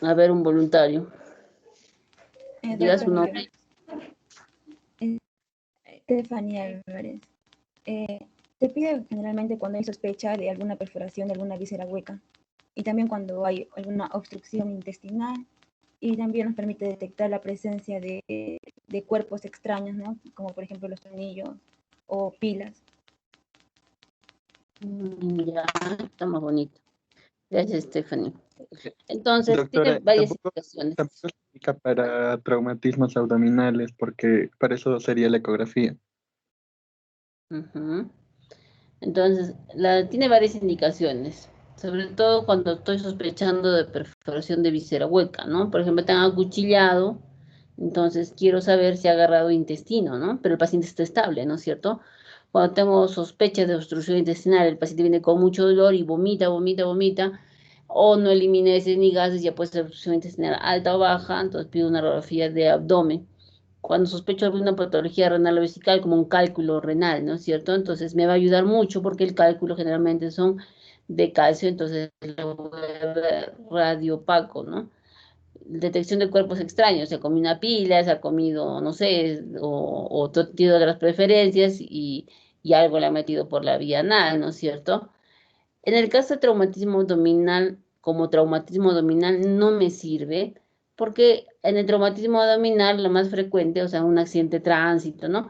A ver, un voluntario. Diga su Doctora, nombre. Estefanía Álvarez. Se pide generalmente cuando hay sospecha de alguna perforación de alguna víscera hueca y también cuando hay alguna obstrucción intestinal, y también nos permite detectar la presencia de cuerpos extraños, ¿no? Como por ejemplo los tornillos o pilas. Ya, está más bonito. Gracias, Stephanie. Entonces, tiene Doctora, varias tampoco indicaciones. se aplica para traumatismos abdominales, porque para eso sería la ecografía. Ujú. Entonces, tiene varias indicaciones, sobre todo cuando estoy sospechando de perforación de visera hueca, ¿no? Por ejemplo, te han acuchillado, entonces quiero saber si ha agarrado intestino, ¿no? Pero el paciente está estable, ¿no es cierto? Cuando tengo sospechas de obstrucción intestinal, el paciente viene con mucho dolor y vomita, vomita, vomita, o no elimina heces ni gases, ya puede ser obstrucción intestinal alta o baja, entonces pido una radiografía de abdomen cuando sospecho de una patología renal o vesical, como un cálculo renal, ¿no es cierto? Entonces me va a ayudar mucho porque el cálculo generalmente son de calcio, entonces lo voy a ver radiopaco, ¿no? Detección de cuerpos extraños, se ha comido una pila, se ha comido, no sé, o tiene otras preferencias y algo le ha metido por la vía anal, ¿no es cierto? En el caso de traumatismo abdominal, como traumatismo abdominal no me sirve, porque en el traumatismo abdominal lo más frecuente, o sea, un accidente de tránsito, ¿no?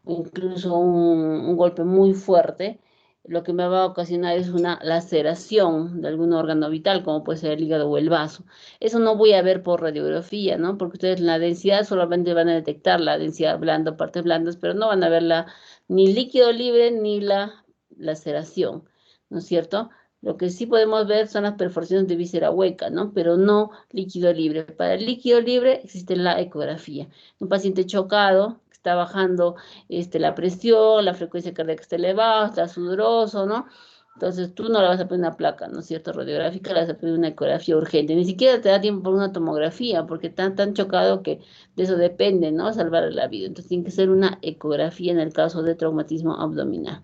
O incluso un golpe muy fuerte, lo que me va a ocasionar es una laceración de algún órgano vital, como puede ser el hígado o el vaso. Eso no voy a ver por radiografía, ¿no? Porque ustedes en la densidad solamente van a detectar la densidad blanda, partes blandas, pero no van a ver ni líquido libre ni la laceración. ¿No es cierto? Lo que sí podemos ver son las perforaciones de víscera hueca, ¿no? Pero no líquido libre. Para el líquido libre existe la ecografía. Un paciente chocado, que está bajando la presión, la frecuencia cardíaca está elevada, está sudoroso, ¿no? Entonces tú no le vas a pedir una placa, ¿no es cierto? Radiográfica, le vas a pedir una ecografía urgente. Ni siquiera te da tiempo por una tomografía, porque está tan chocado que de eso depende, ¿no? Salvar la vida. Entonces tiene que ser una ecografía en el caso de traumatismo abdominal.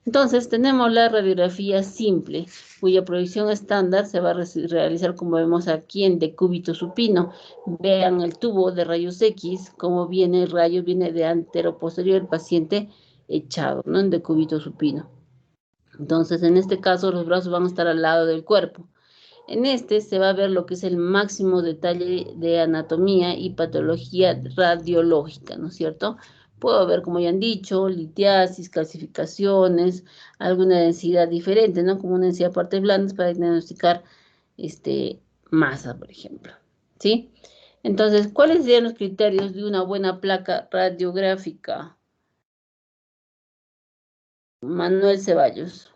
Entonces, tenemos la radiografía simple, cuya proyección estándar se va a realizar, como vemos aquí, en decúbito supino. Vean el tubo de rayos X, cómo viene el rayo, viene de antero-posterior, el paciente echado, ¿no? En decúbito supino. Entonces, en este caso, los brazos van a estar al lado del cuerpo. En este se va a ver lo que es el máximo detalle de anatomía y patología radiológica, ¿no es cierto? Puedo ver, como ya han dicho, litiasis, calcificaciones, alguna densidad diferente, ¿no? Como una densidad de partes blandas para diagnosticar masa, por ejemplo. ¿Sí? Entonces, ¿cuáles serían los criterios de una buena placa radiográfica? Manuel Ceballos.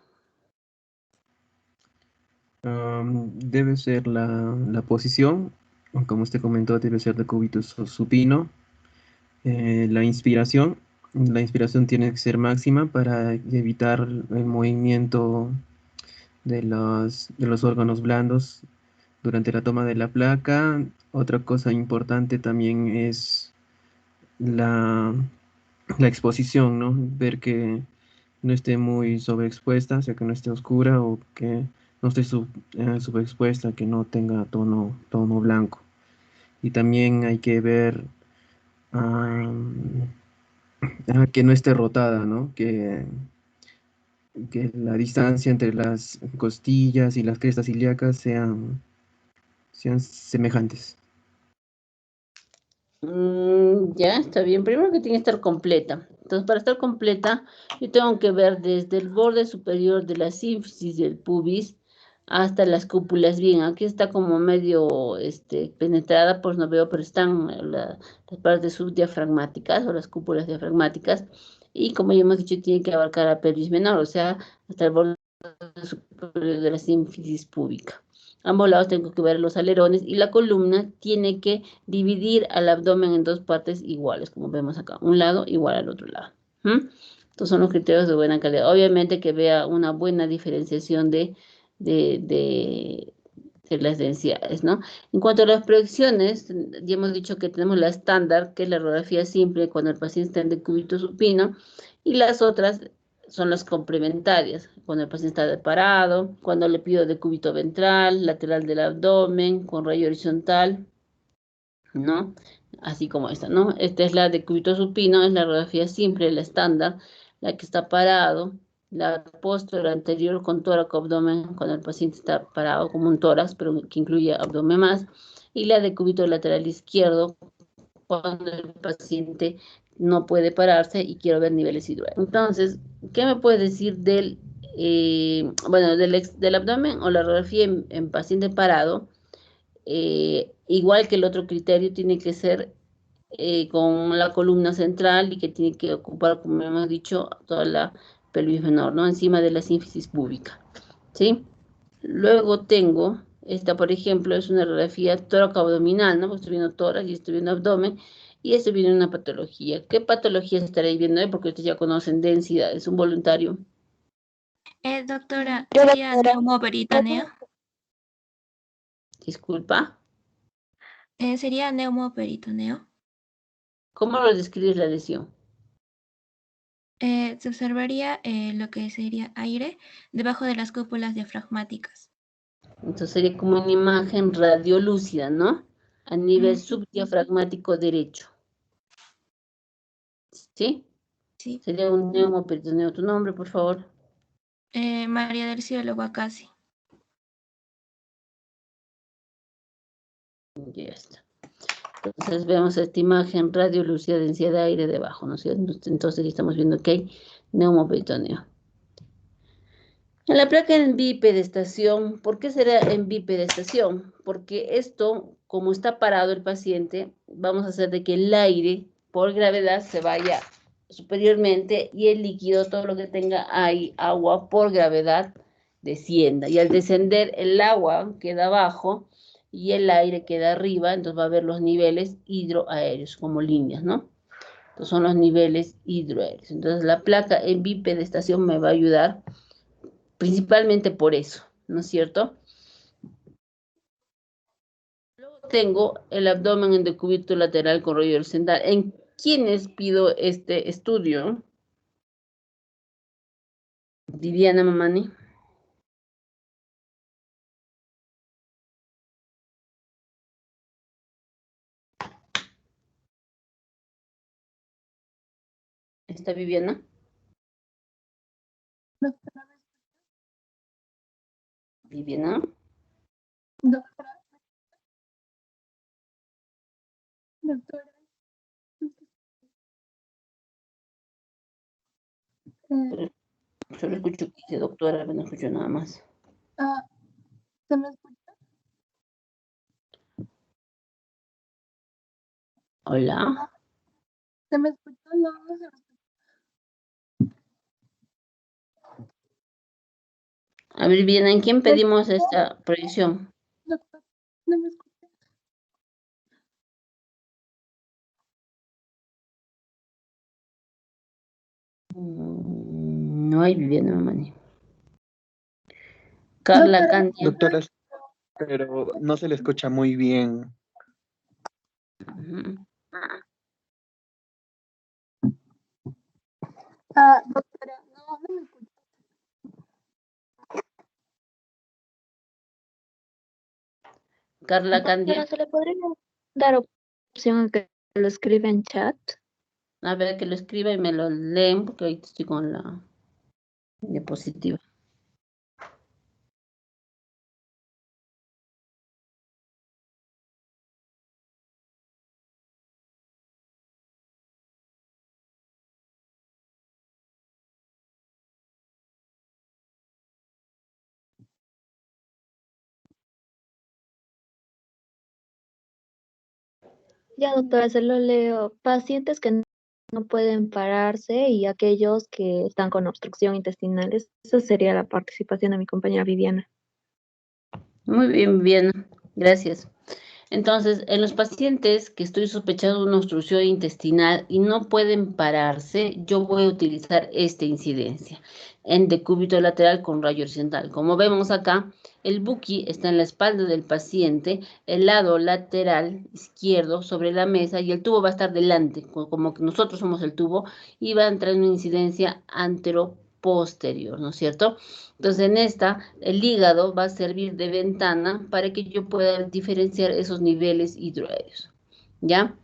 Debe ser la posición, como usted comentó, debe ser de cúbito supino. La inspiración tiene que ser máxima para evitar el movimiento de los órganos blandos durante la toma de la placa. Otra cosa importante también es la, la exposición, ¿no? Ver que no esté muy sobreexpuesta, o sea, que no esté oscura o que no esté subexpuesta, que no tenga tono blanco. Y también hay que ver que no esté rotada, ¿no? Que la distancia entre las costillas y las crestas ilíacas sean semejantes. Ya, está bien. Primero que tiene que estar completa. Entonces, para estar completa, yo tengo que ver desde el borde superior de la sínfisis del pubis hasta las cúpulas bien. Aquí está como medio penetrada, pues no veo, pero están las partes subdiafragmáticas o las cúpulas diafragmáticas. Y como ya hemos dicho, tiene que abarcar la pelvis menor, o sea, hasta el borde superior de la sínfisis púbica. Ambos lados tengo que ver los alerones y la columna tiene que dividir al abdomen en dos partes iguales, como vemos acá, un lado igual al otro lado. Estos son los criterios de buena calidad. Obviamente que vea una buena diferenciación de, de, de las densidades, ¿no? En cuanto a las proyecciones, ya hemos dicho que tenemos la estándar, que es la radiografía simple cuando el paciente está en decúbito supino, y las otras son las complementarias, cuando el paciente está parado, cuando le pido decúbito ventral, lateral del abdomen, con rayo horizontal, ¿no? Así como esta, ¿no? Esta es la decúbito supino, es la radiografía simple, la estándar, la que está parado, la posterior anterior con tórax abdomen, cuando el paciente está parado como un tórax, pero que incluye abdomen más, y la decúbito lateral izquierdo, cuando el paciente no puede pararse y quiero ver niveles hidroaéreos. Entonces, ¿qué me puedes decir del abdomen o la radiografía en paciente parado? Igual que el otro criterio, tiene que ser con la columna central y que tiene que ocupar, como hemos dicho, toda la pelvis menor, ¿no? Encima de la sínfisis púbica, ¿sí? Luego tengo, esta por ejemplo, es una radiografía tóraco-abdominal, ¿no? Porque estoy viendo tórax y estoy viendo abdomen, y estoy viendo una patología. ¿Qué patología estaréis viendo ahí? Porque ustedes ya conocen densidad, es un voluntario. Doctora, ¿sería neumoperitoneo? Disculpa. ¿Sería neumoperitoneo? ¿Cómo lo describes la lesión? Se observaría lo que sería aire debajo de las cúpulas diafragmáticas. Entonces sería como una imagen radiolúcida, ¿no? A nivel subdiafragmático derecho. ¿Sí? Sí. Sería un neumoperitoneo. ¿Tu nombre, por favor? María del Cielo Guacasi. Ya está. Entonces vemos esta imagen radiolúcida, densidad de aire debajo, ¿no es cierto? Entonces estamos viendo que hay neumoperitoneo. En la placa en bipedestación, ¿por qué será en bipedestación? Porque esto, como está parado el paciente, vamos a hacer de que el aire por gravedad se vaya superiormente y el líquido, todo lo que tenga ahí, agua por gravedad, descienda. Y al descender el agua queda abajo y el aire queda arriba, entonces va a haber los niveles hidroaéreos como líneas, ¿no? Estos son los niveles hidroaéreos. Entonces la placa en bipedestación me va a ayudar principalmente por eso, ¿no es cierto? Luego tengo el abdomen en decúbito lateral con rollo horizontal. ¿En quiénes pido este estudio? Viviana Mamani. ¿Está Viviana? Viviana. Doctora. Solo escucho que dice doctora, pero no escucho nada más. ¿Se me escucha? Hola. ¿Se me escucha? No, no se me escucha. A ver, Viviana, ¿en quién pedimos esta proyección? Doctor, no me escucha. No hay Viviana Mamani. Carla Candia. Doctora, pero no se le escucha muy bien. Doctora, no me escucha. Carla Candia. Doctora, ¿se le podría dar opción a que lo escriba en chat? A ver, que lo escriba y me lo leen, porque ahorita estoy con la diapositiva. Ya, doctora, se lo leo. Pacientes que no pueden pararse y aquellos que están con obstrucción intestinal. Esa sería la participación de mi compañera Viviana. Muy bien, bien, gracias. Entonces, en los pacientes que estoy sospechando de una obstrucción intestinal y no pueden pararse, yo voy a utilizar esta incidencia en decúbito lateral con rayo horizontal. Como vemos acá, el buqui está en la espalda del paciente, el lado lateral izquierdo sobre la mesa y el tubo va a estar delante, como que nosotros somos el tubo, y va a entrar en una incidencia posterior, ¿no es cierto? Entonces, en esta, el hígado va a servir de ventana para que yo pueda diferenciar esos niveles hidroaéreos, ¿ya?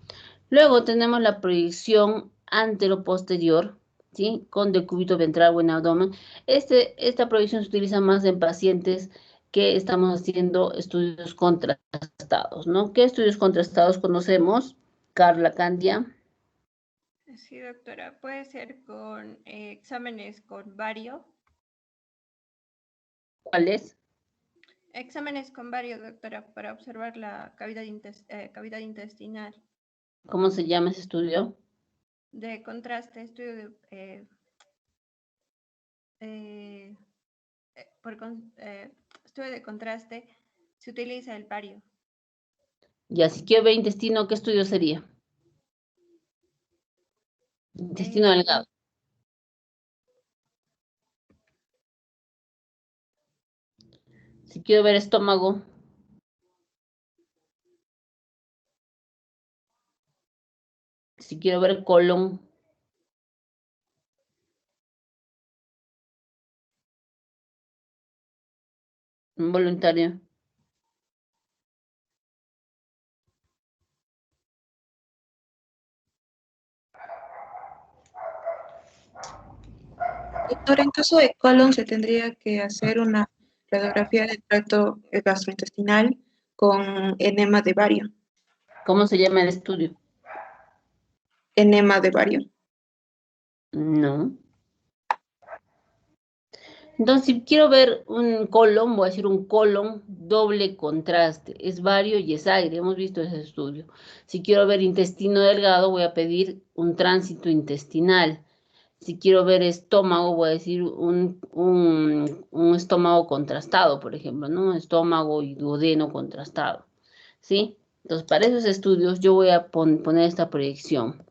Luego tenemos la proyección antero-posterior, ¿sí? Con decúbito ventral o en abdomen. Esta proyección se utiliza más en pacientes que estamos haciendo estudios contrastados, ¿no? ¿Qué estudios contrastados conocemos? Carla Candia. Sí, doctora. Puede ser con exámenes con bario. ¿Cuáles? Exámenes con bario, doctora, para observar la cavidad intestinal. ¿Cómo se llama ese estudio? De contraste, estudio estudio de contraste, se utiliza el bario. Ya, si quiero ver intestino, ¿qué estudio sería? Intestino delgado. Si quiero ver estómago. Si quiero ver colon. Involuntario. Doctor, en caso de colon se tendría que hacer una radiografía del tracto gastrointestinal con enema de bario. ¿Cómo se llama el estudio? Enema de bario. No. Entonces, si quiero ver un colon, voy a decir un colon doble contraste. Es bario y es aire. Hemos visto ese estudio. Si quiero ver intestino delgado, voy a pedir un tránsito intestinal. Si quiero ver estómago, voy a decir un estómago contrastado, por ejemplo, ¿no? Estómago y duodeno contrastado, ¿sí? Entonces, para esos estudios yo voy a poner esta proyección.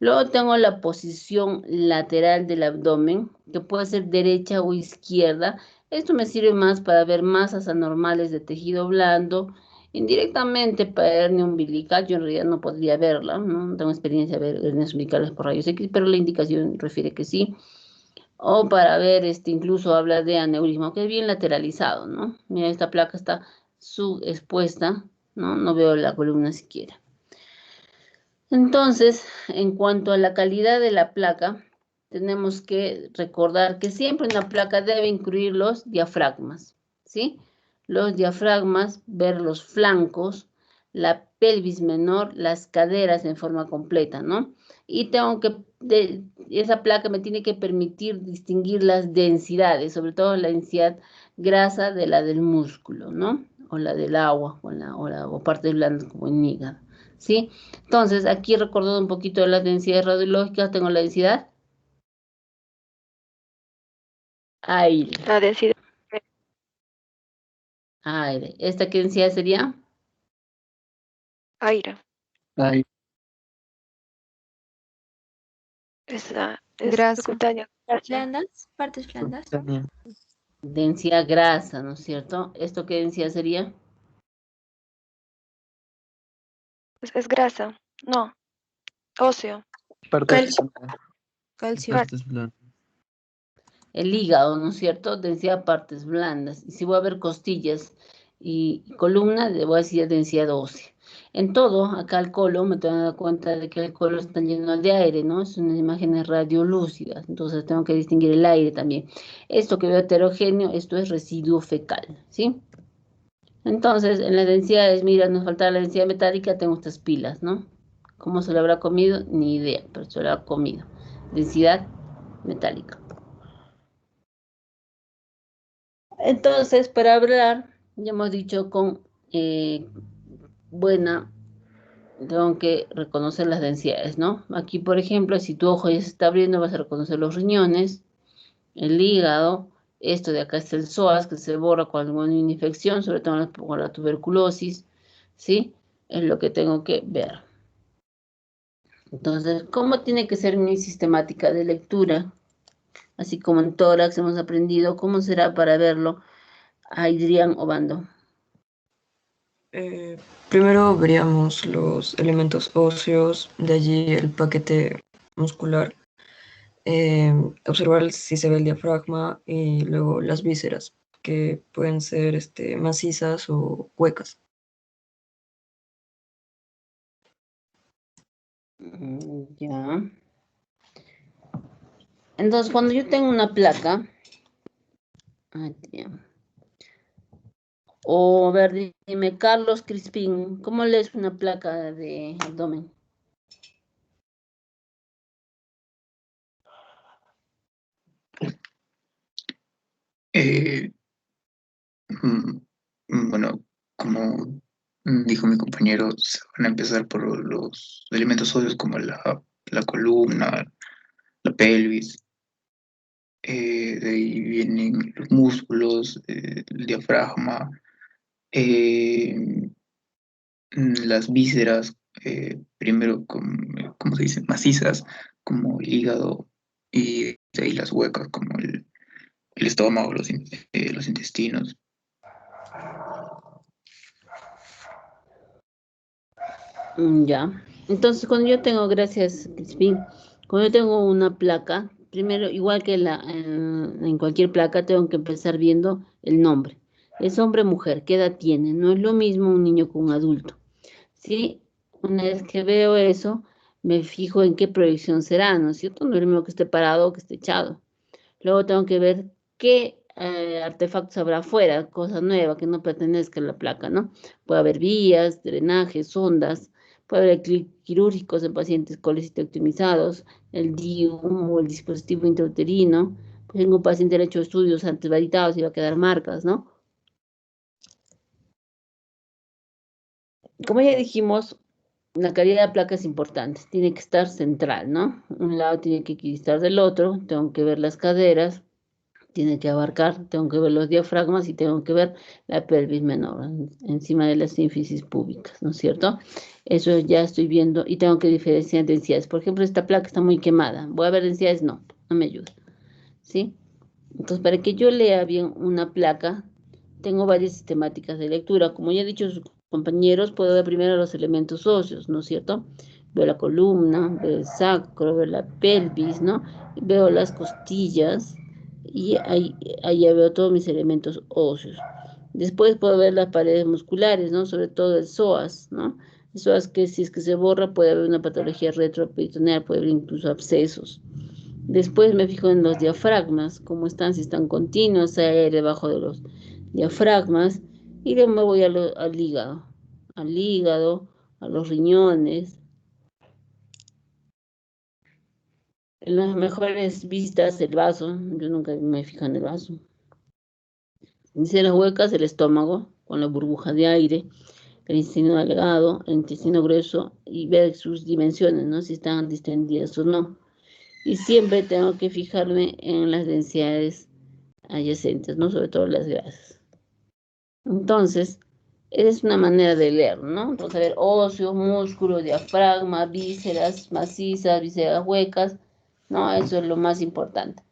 Luego tengo la posición lateral del abdomen, que puede ser derecha o izquierda. Esto me sirve más para ver masas anormales de tejido blando. Indirectamente para hernia umbilical, yo en realidad no podría verla, no tengo experiencia de ver hernias umbilicales por rayos X, pero la indicación refiere que sí. O para ver, incluso habla de aneurisma, que es bien lateralizado, ¿no? Mira, esta placa está subexpuesta, ¿no? No veo la columna siquiera. Entonces, en cuanto a la calidad de la placa, tenemos que recordar que siempre una placa debe incluir los diafragmas, ¿sí? Los diafragmas, ver los flancos, la pelvis menor, las caderas en forma completa, ¿no? Y esa placa me tiene que permitir distinguir las densidades, sobre todo la densidad grasa de la del músculo, ¿no? O la del agua, o partes blandas como en hígado, ¿sí? Entonces, aquí recordando un poquito de las densidades radiológicas, tengo la densidad aire. La densidad. Aire. ¿Esta qué densidad sería? Aire. Ahí. Esa es Grasa. subcutánea. Blandas, partes blandas. Densidad grasa, ¿no es cierto? ¿Esto qué densidad sería? Es grasa. No. Óseo. Calcio. Calcio. Partes blandas. El hígado, ¿no es cierto? Densidad partes blandas. Y si voy a ver costillas y columna, le voy a decir densidad ósea. En todo, acá el colon, me tengo que dar cuenta de que el colon está lleno de aire, ¿no? Son unas imágenes radiolúcidas, entonces tengo que distinguir el aire también. Esto que veo heterogéneo, esto es residuo fecal, ¿sí? Entonces, en las densidades, mira, nos falta la densidad metálica, tengo estas pilas, ¿no? ¿Cómo se lo habrá comido? Ni idea, pero se lo ha comido. Densidad metálica. Entonces, para hablar, ya hemos dicho con buena, tengo que reconocer las densidades, ¿no? Aquí, por ejemplo, si tu ojo ya se está abriendo, vas a reconocer los riñones, el hígado, esto de acá es el psoas, que se borra cuando hay una infección, sobre todo con la tuberculosis, ¿sí? Es lo que tengo que ver. Entonces, ¿cómo tiene que ser mi sistemática de lectura? Así como en tórax hemos aprendido, ¿cómo será para verlo? Adrián Obando. Primero veríamos los elementos óseos, de allí el paquete muscular. observar si se ve el diafragma y luego las vísceras, que pueden ser macizas o huecas. Ya. Entonces, cuando yo tengo una placa, o a ver, dime, Carlos Crispín, ¿cómo lees una placa de abdomen? Eh, bueno, como dijo mi compañero, se van a empezar por los elementos óseos como la columna, la pelvis, de ahí vienen los músculos, el diafragma, eh, las vísceras, primero, como se dice, macizas, como el hígado, y de ahí las huecas, como el estómago, los intestinos. Ya. Entonces, cuando yo tengo, gracias, Crispín, cuando yo tengo una placa, primero, igual que en cualquier placa, tengo que empezar viendo el nombre. Es hombre o mujer, ¿qué edad tiene? No es lo mismo un niño que un adulto. ¿Sí? Una vez que veo eso, me fijo en qué proyección será, ¿no es cierto? No es lo mismo que esté parado o que esté echado. Luego tengo que ver qué artefactos habrá afuera, cosa nueva que no pertenezca a la placa, ¿no? Puede haber vías, drenajes, sondas, puede haber quirúrgicos en pacientes colecistectomizados, el DIU o el dispositivo intrauterino. Por ejemplo, un paciente le ha hecho estudios antes validados y va a quedar marcas, ¿no? Como ya dijimos, la calidad de la placa es importante, tiene que estar central, ¿no? Un lado tiene que equidistar del otro, tengo que ver las caderas, tiene que abarcar, tengo que ver los diafragmas y tengo que ver la pelvis menor, encima de las sínfisis púbicas, ¿no es cierto? Eso ya estoy viendo y tengo que diferenciar densidades. Por ejemplo, esta placa está muy quemada, ¿voy a ver densidades? No, no me ayuda, ¿sí? Entonces, para que yo lea bien una placa, tengo varias sistemáticas de lectura. Como ya he dicho sus compañeros, puedo ver primero los elementos óseos, ¿no es cierto? Veo la columna, veo el sacro, veo la pelvis, ¿no? Veo las costillas y ahí ya veo todos mis elementos óseos. Después puedo ver las paredes musculares, ¿no? Sobre todo el psoas, ¿no? El psoas que si es que se borra puede haber una patología retroperitoneal, puede haber incluso abscesos. Después me fijo en los diafragmas, cómo están, si están continuos, si hay aire debajo de los diafragmas, y luego me voy al hígado, a los riñones. En las mejores vistas, el vaso, yo nunca me fijo en el vaso. Dice las huecas, el estómago, con la burbuja de aire, el intestino delgado, el intestino grueso, y ver sus dimensiones, ¿no? Si están distendidas o no. Y siempre tengo que fijarme en las densidades adyacentes, ¿no? Sobre todo las grasas. Entonces, es una manera de leer, ¿no? Entonces, a ver, óseos, músculos, diafragma, vísceras macizas, vísceras huecas, ¿no? Eso es lo más importante.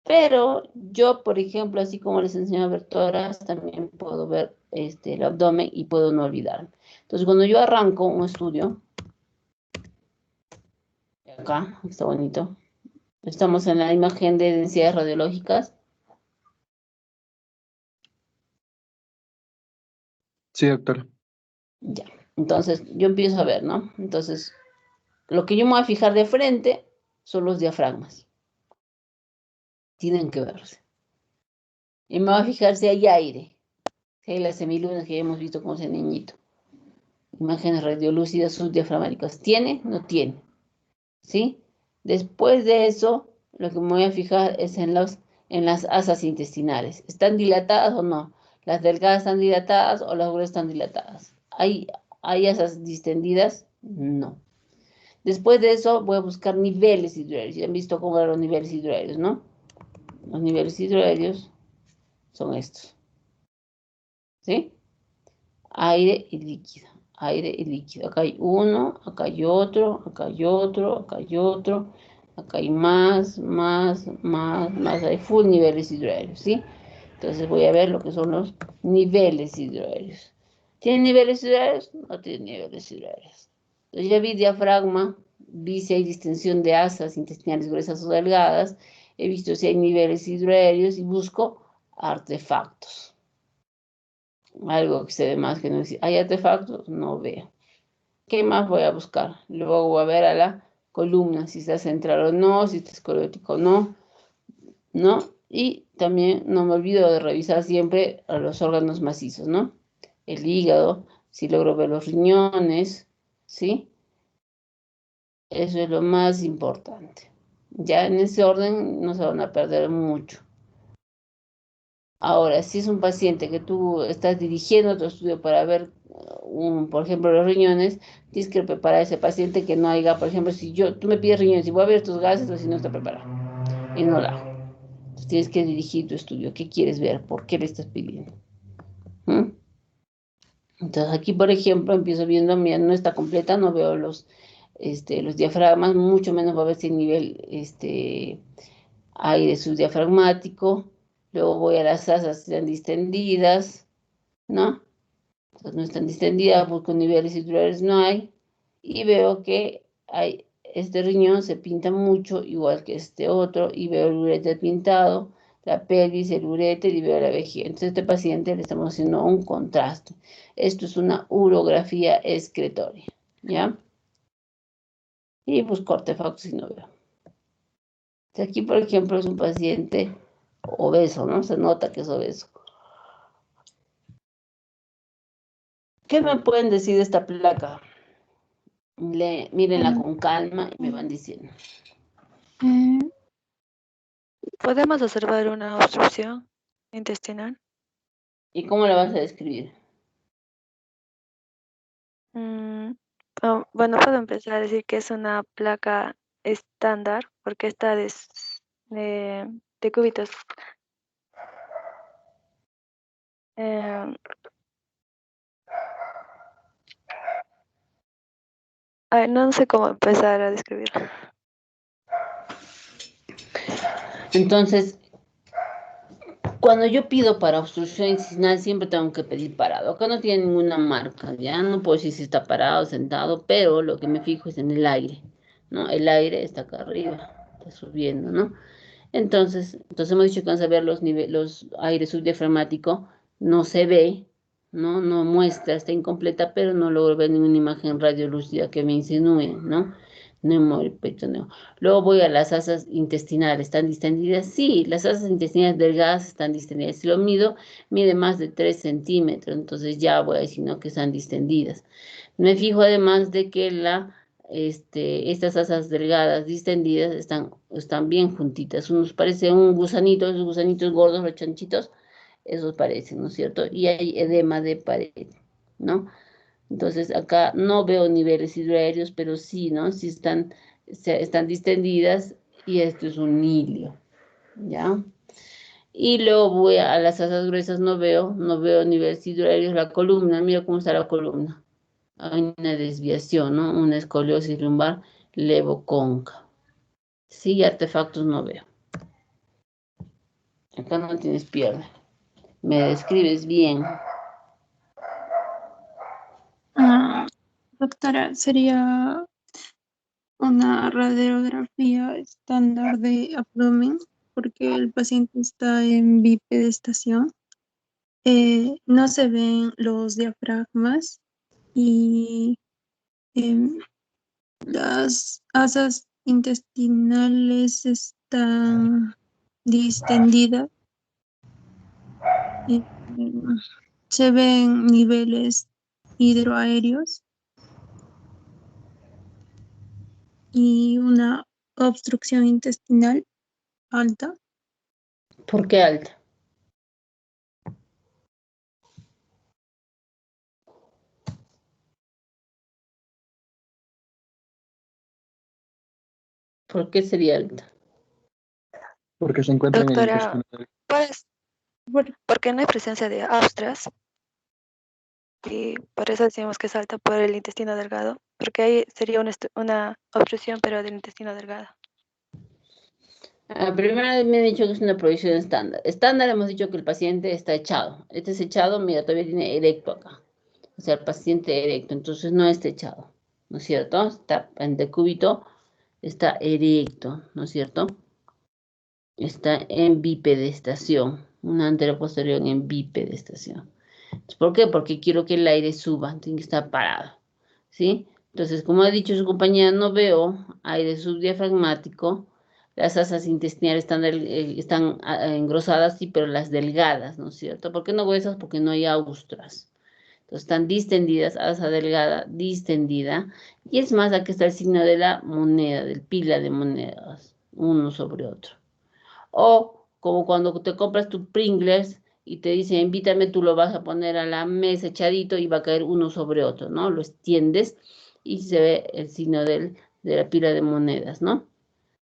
Pero yo, por ejemplo, así como les enseño a ver toras, también puedo ver el abdomen y puedo no olvidarme. Entonces, cuando yo arranco un estudio, acá, está bonito, estamos en la imagen de densidades radiológicas. Sí, doctora. Ya, entonces yo empiezo a ver, ¿no? Entonces, lo que yo me voy a fijar de frente son los diafragmas. Tienen que verse. Y me voy a fijar si hay aire, si hay las semilunas que ya hemos visto como ese niñito. Imágenes radiolúcidas subdiafragmáticas. ¿Tiene? No tiene. ¿Sí? Después de eso, lo que me voy a fijar es en las asas intestinales. ¿Están dilatadas o no? ¿Las delgadas están dilatadas o las gruesas están dilatadas? ¿Hay asas distendidas? No. Después de eso voy a buscar niveles hidroaéreos. Ya han visto cómo eran los niveles hidroaéreos, ¿no? Los niveles hidroaéreos son estos. ¿Sí? Aire y líquido. Aire y líquido. Acá hay uno, acá hay otro, acá hay otro, acá hay otro. Acá hay más. Hay full niveles hidroaéreos, ¿sí? Entonces voy a ver lo que son los niveles hidroaéreos. ¿Tienen niveles hidroaéreos? No tienen niveles hidroaéreos. Entonces ya vi diafragma, vi si hay distensión de asas intestinales gruesas o delgadas, he visto si hay niveles hidroaéreos y busco artefactos. Algo que se ve más que no existe. ¿Hay artefactos? No veo. ¿Qué más voy a buscar? Luego voy a ver a la columna, si está central o no, si está esclerótico o no, ¿no? Y también no me olvido de revisar siempre a los órganos macizos, ¿no? El hígado, si logro ver los riñones, ¿sí? Eso es lo más importante. Ya en ese orden no se van a perder mucho. Ahora, si es un paciente que tú estás dirigiendo tu estudio para ver, por ejemplo, los riñones, tienes que preparar a ese paciente que no haya, por ejemplo, si tú me pides riñones y voy a ver tus gases, o si no está preparado, y no la hago. Entonces tienes que dirigir tu estudio. ¿Qué quieres ver? ¿Por qué le estás pidiendo? ¿Mm? Entonces aquí, por ejemplo, empiezo viendo, mira, no está completa, no veo los diafragmas, mucho menos va a ver si el nivel aire subdiafragmático. Luego voy a las asas, están distendidas, ¿no? Entonces no están distendidas, busco niveles hidroaéreos, no hay. Y veo que este riñón se pinta mucho, igual que este otro, y veo el ureter pintado, la pelvis, el ureter y veo la vejiga. Entonces a este paciente le estamos haciendo un contraste. Esto es una urografía excretoria, ¿ya? Y busco artefactos y no veo. Entonces aquí, por ejemplo, es un paciente obeso, ¿no? Se nota que es obeso. ¿Qué me pueden decir de esta placa? Mírenla con calma y me van diciendo. ¿Podemos observar una obstrucción intestinal? ¿Y cómo la vas a describir? Bueno, puedo empezar a decir que es una placa estándar porque está de cúbitos. No sé cómo empezar a describir. Entonces, cuando yo pido para obstrucción intestinal, siempre tengo que pedir parado. Acá no tiene ninguna marca, ya no puedo decir si está parado, sentado, pero lo que me fijo es en el aire, ¿no? El aire está acá arriba, está subiendo, ¿no? Entonces hemos dicho que vamos a ver los aires subdiafragmáticos, no se ve, ¿no? No muestra, está incompleta, pero no logro ver ninguna imagen radiolúcida que me insinúe, ¿no? Neumoperitoneum. Luego voy a las asas intestinales, ¿están distendidas? Sí, las asas intestinales delgadas están distendidas. Si lo mido, mide más de 3 centímetros, entonces ya voy a decir, ¿no? Que están distendidas. Me fijo además de que estas asas delgadas distendidas están bien juntitas. Unos parecen un gusanito, esos gusanitos gordos, los chanchitos, esos parecen, ¿no es cierto? Y hay edema de pared, ¿no? Entonces acá no veo niveles hidroaéreos, pero sí, ¿no? Sí están distendidas y esto es un hilio, ¿ya? Y luego voy a las asas gruesas, no veo niveles hidroaéreos, la columna, mira cómo está la columna. Hay una desviación, ¿no? Una escoliosis lumbar levocóncava. Sí, artefactos no veo. Acá no tienes pierna. Me describes bien. Doctora, sería una radiografía estándar de abdomen porque el paciente está en bipedestación. No se ven los diafragmas y las asas intestinales están distendidas. Se ven niveles hidroaéreos y una obstrucción intestinal alta. ¿Por qué alta? ¿Por qué sería alta? Porque se encuentra en el Doctora, intestino. porque no hay presencia de austras y por eso decimos que es alta por el intestino delgado, porque ahí sería una obstrucción pero del intestino delgado. Primero me han dicho que es una provisión estándar. Estándar hemos dicho que el paciente está echado. Es echado, mira, todavía tiene erecto acá. O sea, el paciente erecto, entonces no está echado. ¿no es cierto? Está en decúbito, está erecto, ¿no es cierto? Está en bipedestación, un anteroposterior en bipedestación. ¿Por qué? Porque quiero que el aire suba, tiene que estar parado, ¿sí? Entonces, como ha dicho su compañera, no veo aire subdiafragmático. Las asas intestinales están engrosadas, sí, pero las delgadas, ¿no es cierto? ¿Por qué no gruesas? Porque no hay austras. Entonces, están distendidas, asa delgada, distendida. Y es más, aquí está el signo de la moneda, del pila de monedas, uno sobre otro. O como cuando te compras tu Pringles y te dicen, invítame, tú lo vas a poner a la mesa echadito y va a caer uno sobre otro, ¿no? Lo extiendes y se ve el signo de la pila de monedas, ¿no?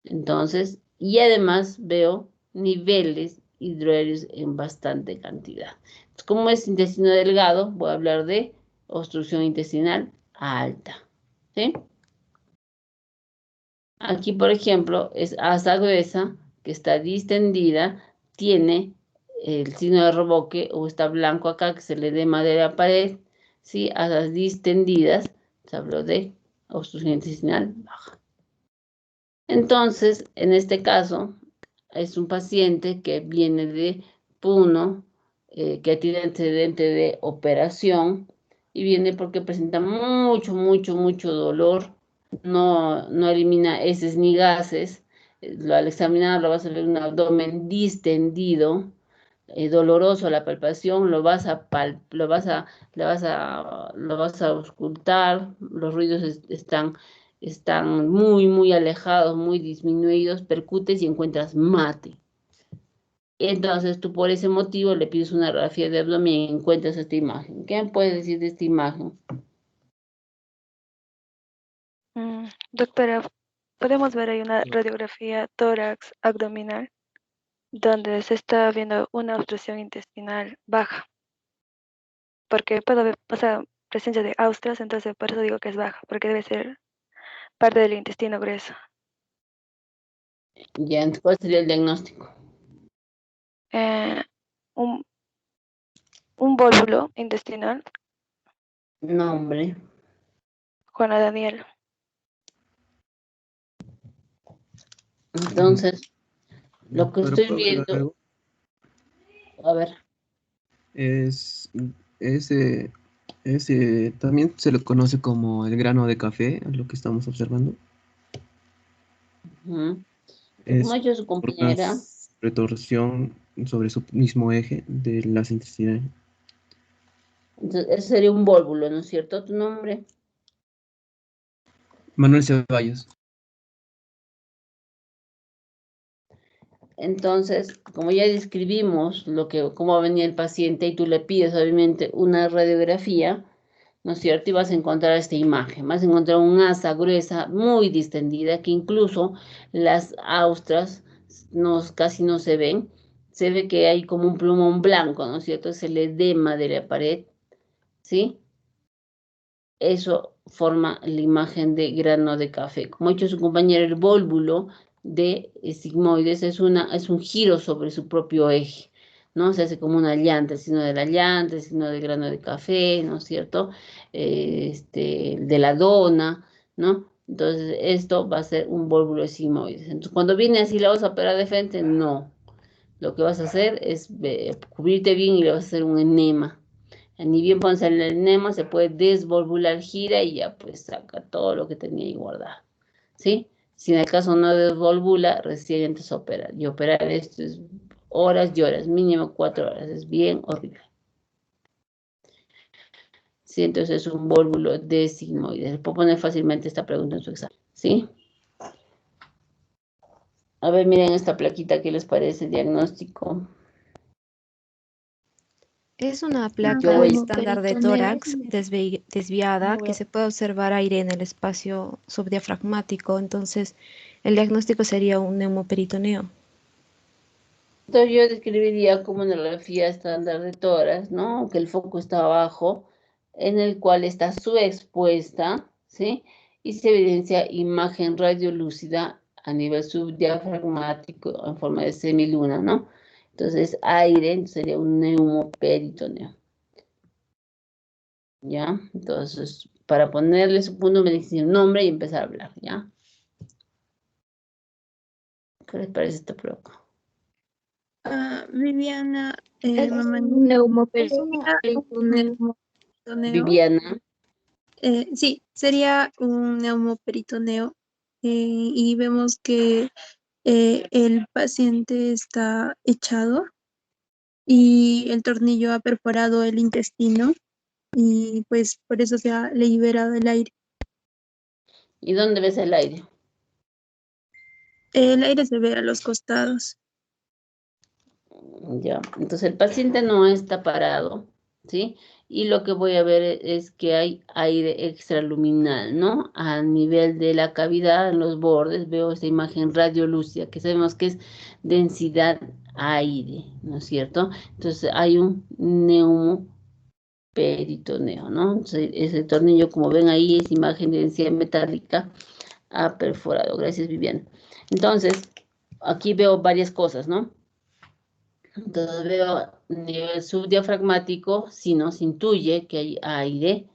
Entonces, y además veo niveles hidroaéreos en bastante cantidad. Entonces, como es intestino delgado, voy a hablar de obstrucción intestinal alta, ¿sí? Aquí, por ejemplo, es asa gruesa, que está distendida, tiene el signo de revoque, o está blanco acá, que se le dé madera a pared, ¿sí? Asas distendidas, se habló de obstrucción intestinal baja. Entonces, en este caso, es un paciente que viene de Puno, que tiene antecedente de operación, y viene porque presenta mucho dolor, no elimina heces ni gases. Al examinar lo vas a ver un abdomen distendido, doloroso la palpación, lo vas a auscultar, los ruidos están muy alejados, muy disminuidos, percutes y encuentras mate. Entonces tú por ese motivo le pides una radiografía de abdomen y encuentras esta imagen. ¿Qué me puedes decir de esta imagen? Doctora, podemos ver ahí una radiografía tórax abdominal donde se está viendo una obstrucción intestinal baja, porque puedo ver, o sea, presencia de austras, entonces por eso digo que es baja, porque debe ser parte del intestino grueso. Ya, entonces, ¿cuál sería el diagnóstico? Un vólvulo intestinal. Nombre. Juana Daniel. Entonces, lo que Pero estoy ¿puedo agregar viendo, algo? a ver, Ese también se lo conoce como el grano de café, lo que estamos observando. como Es ha dicho su por una compañera, retorsión sobre su mismo eje de las intestinales. entonces, ese sería un vólvulo, ¿no es cierto? ¿Tu nombre? Manuel Ceballos. Entonces, como ya describimos cómo venía el paciente y tú le pides obviamente una radiografía, ¿no es cierto? Y vas a encontrar esta imagen, vas a encontrar un asa gruesa muy distendida que incluso las austras casi no se ven. Se ve que hay como un plumón blanco, ¿no es cierto? Es el edema de la pared, ¿sí? Eso forma la imagen de grano de café. Como ha dicho su compañero, el vólvulo de sigmoides es un giro sobre su propio eje, ¿no? Se hace como una llanta, el signo de la llanta, el signo del grano de café, ¿no es cierto? De la dona, ¿no? Entonces, esto va a ser un vólvulo de sigmoides. Entonces, cuando viene así, ¿la vas a operar de frente? No. Lo que vas a hacer es cubrirte bien y le vas a hacer un enema. Ni bien pones el enema, se puede desvolvular, gira y ya pues saca todo lo que tenía ahí guardado, ¿sí? Si en el caso no desvolvula, recién entonces operar. Y operar esto es horas y horas, mínimo 4 horas, es bien horrible. Sí, entonces es un vólvulo de sigmoides. Puedo poner fácilmente esta pregunta en su examen, ¿sí? A ver, miren esta plaquita, ¿qué les parece? Diagnóstico. Es una Yo placa voy- estándar de tórax desviada que se puede observar aire en el espacio subdiafragmático, entonces el diagnóstico sería un neumoperitoneo. Entonces yo describiría como una radiografía estándar de tórax, ¿no? Que el foco está abajo, en el cual está subexpuesta, ¿sí? Y se evidencia imagen radiolúcida a nivel subdiafragmático en forma de semiluna, ¿no? Entonces aire sería un neumoperitoneo. ¿Ya? Entonces para ponerle su punto me dice un nombre y empezar a hablar, ¿ya? ¿Qué les parece esta prueba? Viviana, Es mamá, un neumoperitoneo. Viviana. Sí, sería un neumoperitoneo y vemos que el paciente está echado y el tornillo ha perforado el intestino y pues por eso se ha liberado el aire. ¿Y dónde ves el aire? El aire se ve a los costados. Ya, entonces el paciente no está parado, ¿sí? Y lo que voy a ver es que hay aire extraluminal, ¿no? A nivel de la cavidad, en los bordes, veo esta imagen radiolúcida, que sabemos que es densidad aire, ¿no es cierto? Entonces hay un neumoperitoneo, ¿no? Entonces, ese tornillo, como ven ahí, es imagen de densidad metálica, ha perforado. Gracias, Viviana. Entonces, aquí veo varias cosas, ¿no? Entonces veo nivel subdiafragmático, si no se intuye que hay aire,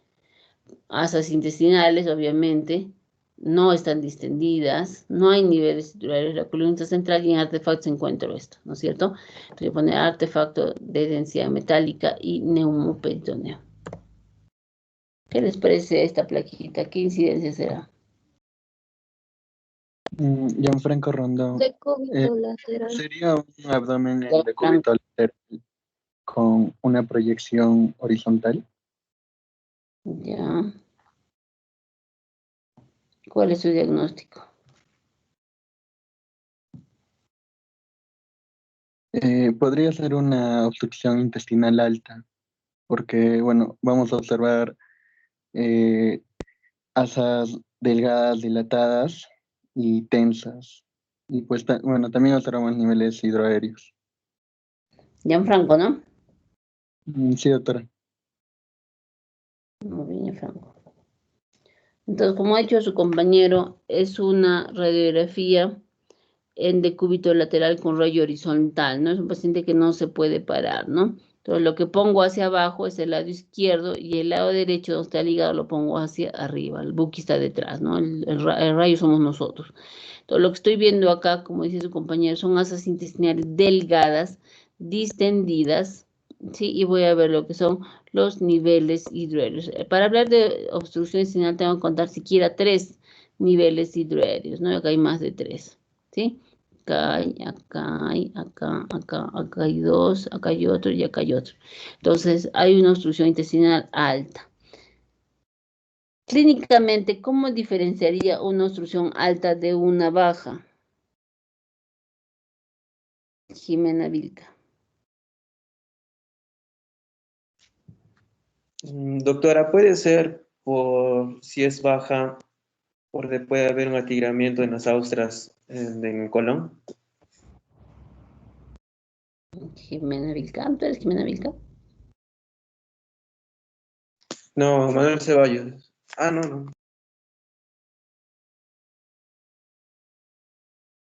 asas intestinales, obviamente, no están distendidas, no hay niveles titulares de la columna central y en artefactos encuentro esto, ¿no es cierto? Entonces voy a poner artefacto de densidad metálica y neumoperitoneo. ¿Qué les parece esta plaquita? ¿Qué incidencia será? Gianfranco Rondón, Decúbito lateral. sería un abdomen en decúbito lateral con una proyección horizontal. Ya. ¿Cuál es su diagnóstico? Podría ser una obstrucción intestinal alta, porque, bueno, vamos a observar asas delgadas, dilatadas y tensas. Y pues, bueno, también observamos niveles hidroaéreos. Gianfranco, ¿no? Sí, doctora. Muy bien, Gianfranco. Entonces, como ha dicho su compañero, es una radiografía en decúbito lateral con rayo horizontal, ¿no? Es un paciente que no se puede parar, ¿no? Entonces, lo que pongo hacia abajo es el lado izquierdo y el lado derecho donde está el hígado lo pongo hacia arriba. El buqui está detrás, ¿no? El rayo somos nosotros. Entonces, lo que estoy viendo acá, como dice su compañero, son asas intestinales delgadas, distendidas, ¿sí? Y voy a ver lo que son los niveles hidroaéreos. Para hablar de obstrucción intestinal tengo que contar siquiera 3 niveles hidroaéreos, ¿no? Acá hay más de 3, ¿sí? Acá hay, acá hay, acá hay 2, acá hay otro y acá hay otro. Entonces, hay una obstrucción intestinal alta. Clínicamente, ¿cómo diferenciaría una obstrucción alta de una baja? Jimena Vilca. Doctora, puede ser por si es baja, porque puede haber un atigramiento en las austras en el colon. Jimena Vilca, ¿tú eres Jimena Vilca? No, Manuel Ceballos. Ah, no.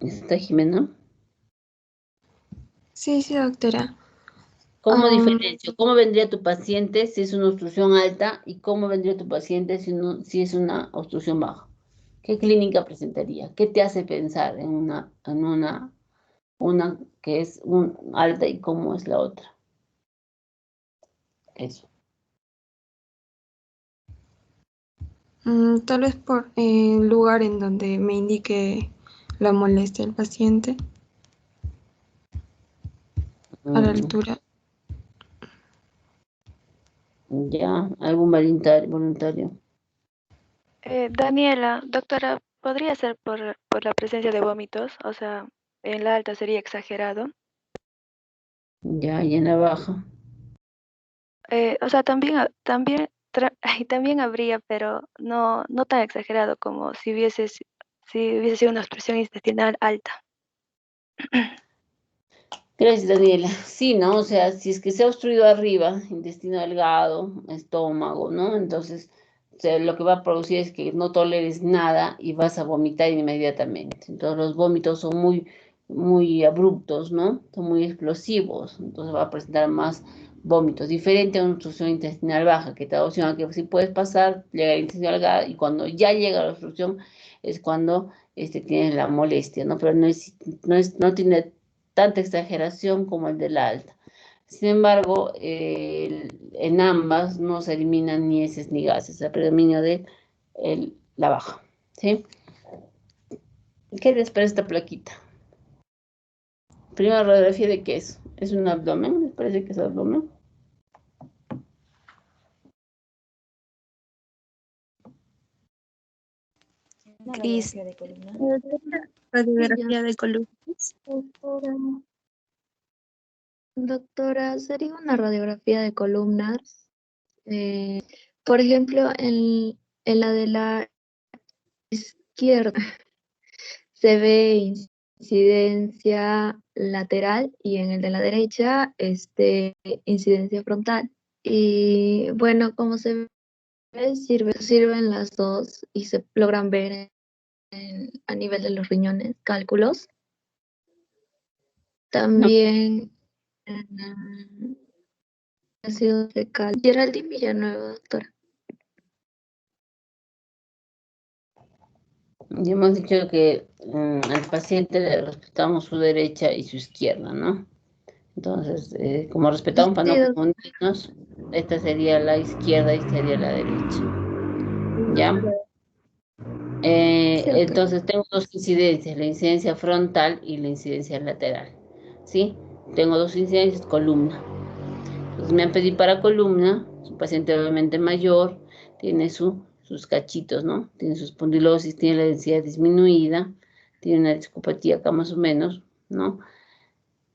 ¿Está Jimena? Sí, doctora. ¿Cómo diferencio? ¿Cómo vendría tu paciente si es una obstrucción alta y cómo vendría tu paciente si es una obstrucción baja? ¿Qué clínica presentaría? ¿Qué te hace pensar en una que es alta y cómo es la otra? Eso. Tal vez por el lugar en donde me indique la molestia del paciente, a la altura. Ya, algún voluntario. Daniela, doctora, ¿podría ser por la presencia de vómitos? O sea, en la alta sería exagerado. Ya, y en la baja. O sea, también habría, pero no tan exagerado como si hubiese sido una obstrucción intestinal alta. Gracias, Daniela. Sí, ¿no? O sea, si es que se ha obstruido arriba, intestino delgado, estómago, ¿no? Entonces, o sea, lo que va a producir es que no toleres nada y vas a vomitar inmediatamente. Entonces, los vómitos son muy, muy abruptos, ¿no? Son muy explosivos. Entonces, va a presentar más vómitos, diferente a una obstrucción intestinal baja, que te da opción a que si puedes pasar, llega la intestinal delgada, y cuando ya llega la obstrucción es cuando tienes la molestia, ¿no? Pero no tiene tanta exageración como el de la alta. Sin embargo, en ambas no se eliminan ni heces ni gases, el predominio de la baja, ¿sí? ¿Qué les parece esta plaquita? Primera radiografía de qué es. ¿Es un abdomen? ¿Les parece que es abdomen? Una Cris, radiografía de columna. Radiografía de columnas. Doctora, sería una radiografía de columnas. Por ejemplo, en la de la izquierda se ve incidencia lateral y en el de la derecha, incidencia frontal. Y bueno, como se ve, sirven las dos y se logran ver a nivel de los riñones, cálculos. También ácido fecal. Geraldine Villanueva, doctora. Ya hemos dicho que al paciente le respetamos su derecha y su izquierda, ¿no? Entonces, como respetamos para no confundirnos, esta sería la izquierda y sería la derecha. ¿Ya? Entonces, tengo dos incidencias, la incidencia frontal y la incidencia lateral. ¿Sí? Tengo dos incidencias, columna. Entonces, me han pedido para columna, es un paciente obviamente mayor, tiene sus cachitos, ¿no? Tiene su espondilosis, tiene la densidad disminuida, tiene una discopatía acá más o menos, ¿no?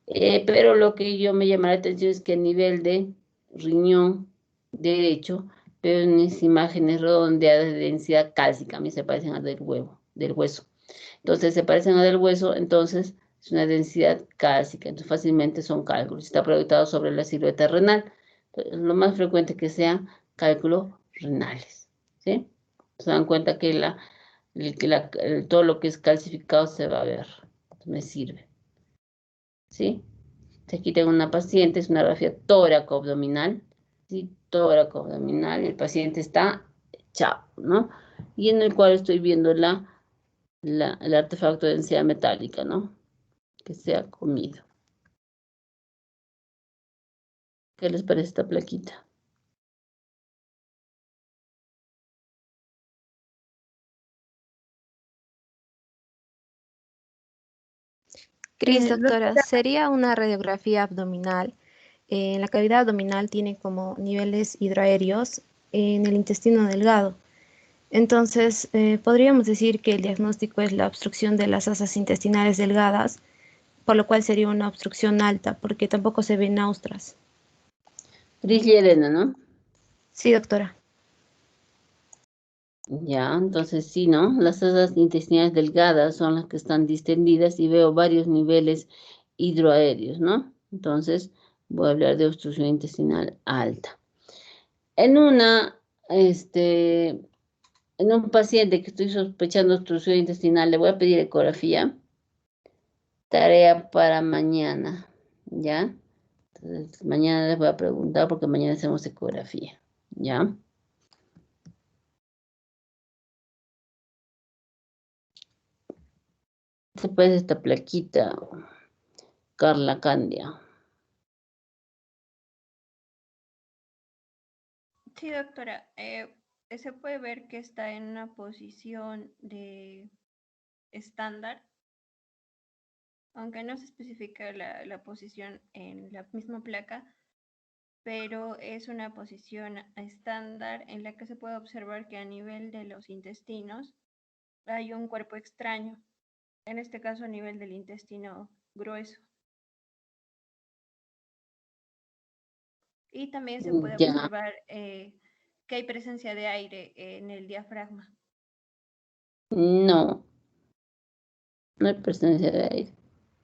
Pero lo que yo me llama la atención es que a nivel de riñón derecho veo unas imágenes redondeadas de densidad cálcica, a mí se parecen a del hueso. Entonces se parecen a del hueso, entonces es una densidad cálcica, entonces fácilmente son cálculos. Está proyectado sobre la silueta renal. Entonces, lo más frecuente que sean cálculos renales, ¿sí? Se dan cuenta que todo lo que es calcificado se va a ver. Entonces, me sirve. ¿Sí? Aquí tengo una paciente, es una radiografía tóraco-abdominal, ¿sí? Tóraco-abdominal, y el paciente está echado, ¿no? Y en el cual estoy viendo el artefacto de densidad metálica, ¿no? Que se ha comido. ¿Qué les parece esta plaquita? Cris, doctora, sería una radiografía abdominal. La cavidad abdominal tiene como niveles hidroaéreos en el intestino delgado. Entonces, podríamos decir que el diagnóstico es la obstrucción de las asas intestinales delgadas, por lo cual sería una obstrucción alta, porque tampoco se ven náuseas. Cris y Elena, ¿no? Sí, doctora. Ya, entonces sí, ¿no? Las asas intestinales delgadas son las que están distendidas y veo varios niveles hidroaéreos, ¿no? Entonces voy a hablar de obstrucción intestinal alta. En un paciente que estoy sospechando obstrucción intestinal, le voy a pedir ecografía. Tarea para mañana, ¿ya? Entonces, mañana les voy a preguntar porque mañana hacemos ecografía, ¿ya? Después de esta plaquita, Carla Candia. Sí, doctora. Se puede ver que está en una posición de estándar, aunque no se especifica la posición en la misma placa, pero es una posición estándar en la que se puede observar que a nivel de los intestinos hay un cuerpo extraño, en este caso a nivel del intestino grueso. Y también se puede Ya, observar que hay presencia de aire en el diafragma. no hay presencia de aire,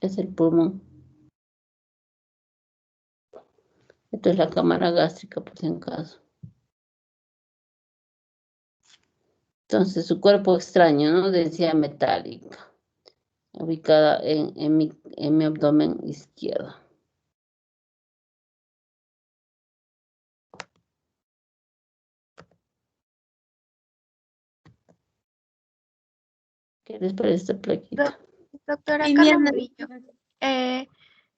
es el pulmón. Esto es la cámara gástrica, por si en caso. Entonces, su cuerpo extraño, ¿no? Densidad metálica, ubicada en mi abdomen izquierdo. ¿Qué les parece esta plaquita? Doctora Carla Viviana, Murillo,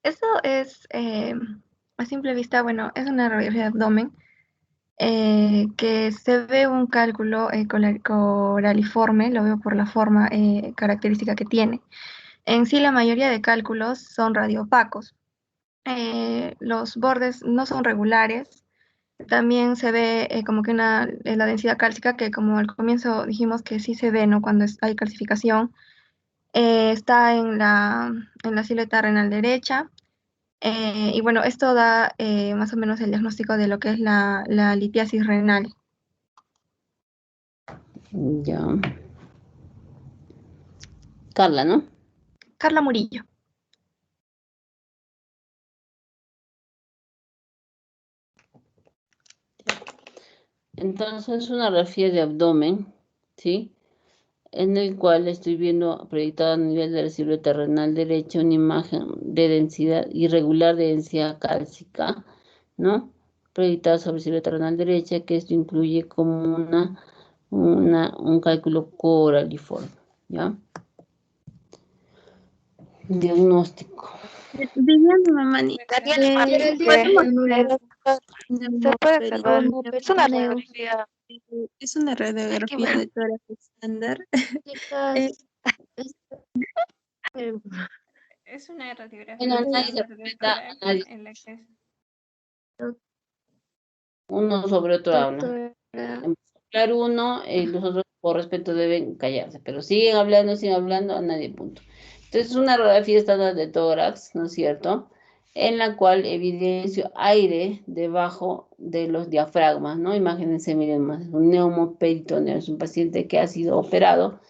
eso es, a simple vista, bueno, es una radiografía de abdomen que se ve un cálculo coraliforme, lo veo por la forma característica que tiene. En sí, la mayoría de cálculos son radiopacos. Los bordes no son regulares. También se ve como que la densidad cálcica, que como al comienzo dijimos que sí se ve, ¿no? Cuando hay calcificación, está en la silueta renal derecha. Y bueno, esto da más o menos el diagnóstico de lo que es la litiasis renal. Ya. Carla, ¿no? Carla Murillo. Entonces, una radiografía de abdomen, ¿sí? En el cual estoy viendo proyectado a nivel de la silueta renal derecha una imagen de densidad irregular de densidad cálcica, ¿no? Proyectada sobre silueta renal derecha, que esto incluye como un cálculo coraliforme, ¿ya? Diagnóstico. Viviana Mamani, Se puede observar, es una radiografía. es una radiografía de tórax estándar. Es una radiografía Bueno, nadie se estándar de respeta a tórax nadie. en la que Uno sobre otro habla. En particular uno, los otros por respeto deben callarse, pero siguen hablando, a nadie, punto. Entonces es una radiografía estándar de tórax, ¿no es cierto? En la cual evidencio aire debajo de los diafragmas, ¿no? Imagínense, miren más, un neumoperitoneo, es un paciente que ha sido operado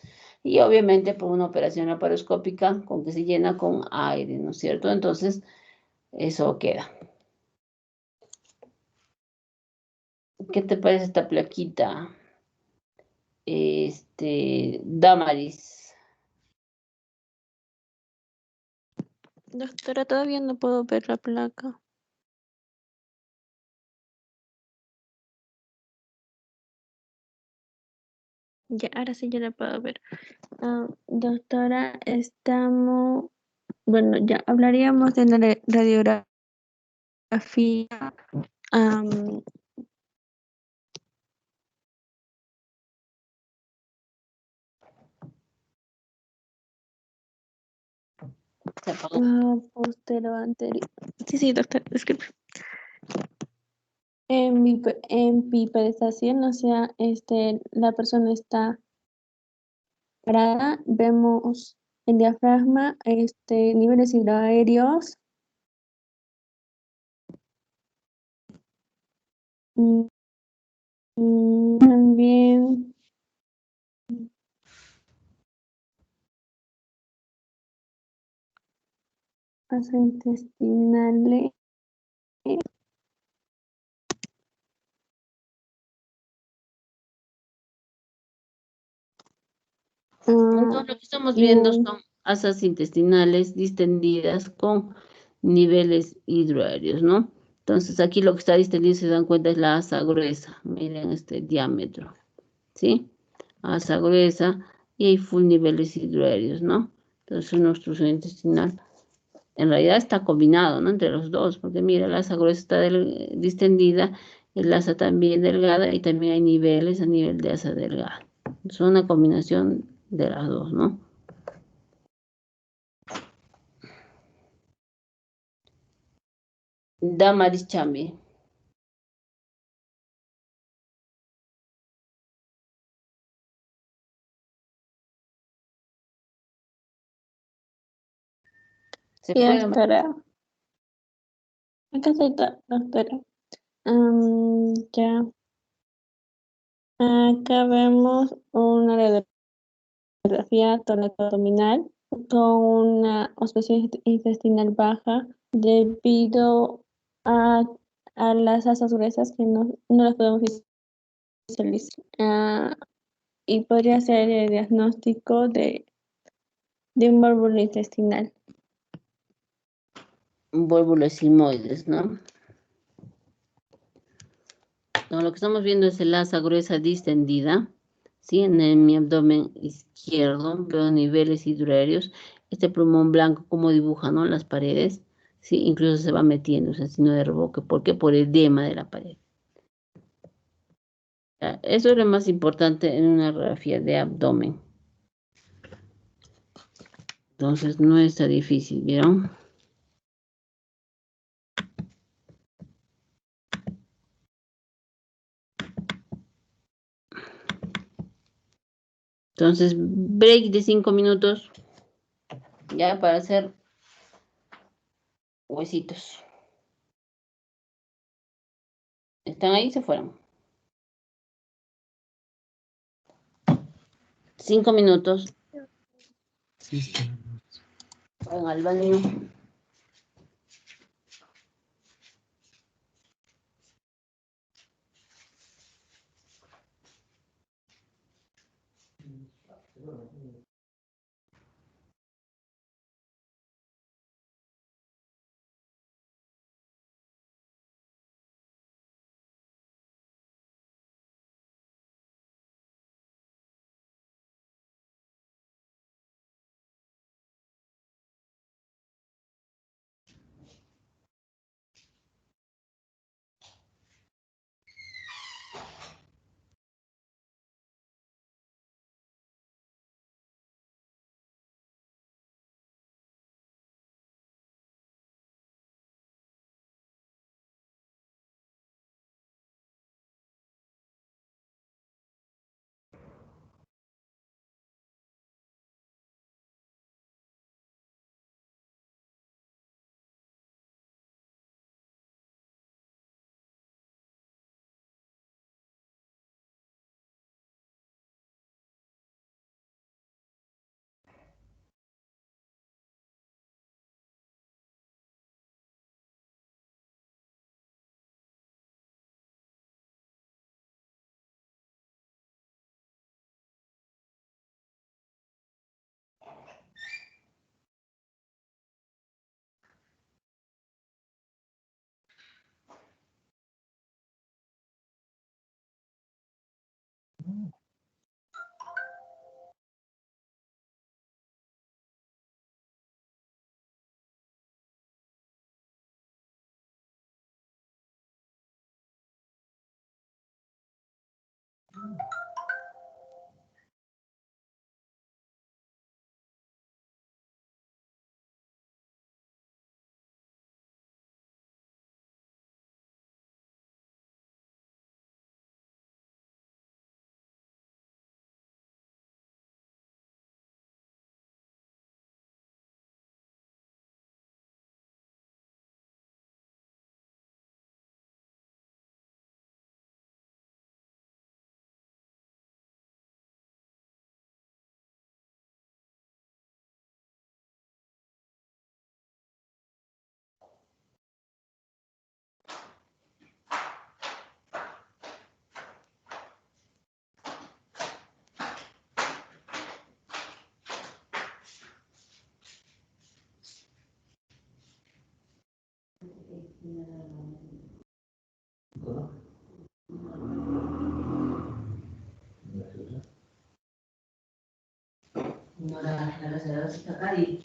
y obviamente por una operación laparoscópica con que se llena con aire, ¿no es cierto? Entonces, eso queda. ¿Qué te parece esta plaquita? Damaris. Doctora, todavía no puedo ver la placa. Ya, ahora sí ya la puedo ver. Doctora, bueno, ya hablaríamos de la radiografía. Postero anterior. Sí, doctor, disculpe. En bipedestación, o sea, la persona está parada, vemos el diafragma, niveles hidroaéreos. También gastrointestinales. Entonces, lo que estamos viendo son asas intestinales distendidas con niveles hidroaéreos, ¿no? Entonces, aquí lo que está distendido, si se dan cuenta, es la asa gruesa. Miren este diámetro, ¿sí? Asa gruesa y hay full niveles hidroaéreos, ¿no? Entonces, una obstrucción intestinal. En realidad está combinado, ¿no? Entre los dos, porque mira, la asa gruesa está distendida, el asa también delgada y también hay niveles a nivel de asa delgada. Es una combinación de las dos, ¿no? Damaris Chambi. ¿Se Sí, puede? doctora. Acá estoy, doctora. Ya. Acá vemos una radiografía toracoabdominal con una obstrucción intestinal baja debido a las asas gruesas que no las podemos visualizar. Y podría ser el diagnóstico de un válvulo intestinal. Válvulas sigmoides, ¿no? No, lo que estamos viendo es el asa gruesa distendida, ¿sí? En mi abdomen izquierdo veo niveles hidroaéreos. Este plumón blanco, como dibuja, ¿no? Las paredes, ¿sí? Incluso se va metiendo, o sea, signo de revoque. ¿Por qué? Por el edema de la pared. Eso es lo más importante en una radiografía de abdomen. Entonces no está difícil, ¿vieron? Entonces, break de 5 minutos, ya para hacer huesitos. ¿Están ahí? Se fueron. 5 minutos. Sí, está. Vayan al baño. No la sacar y...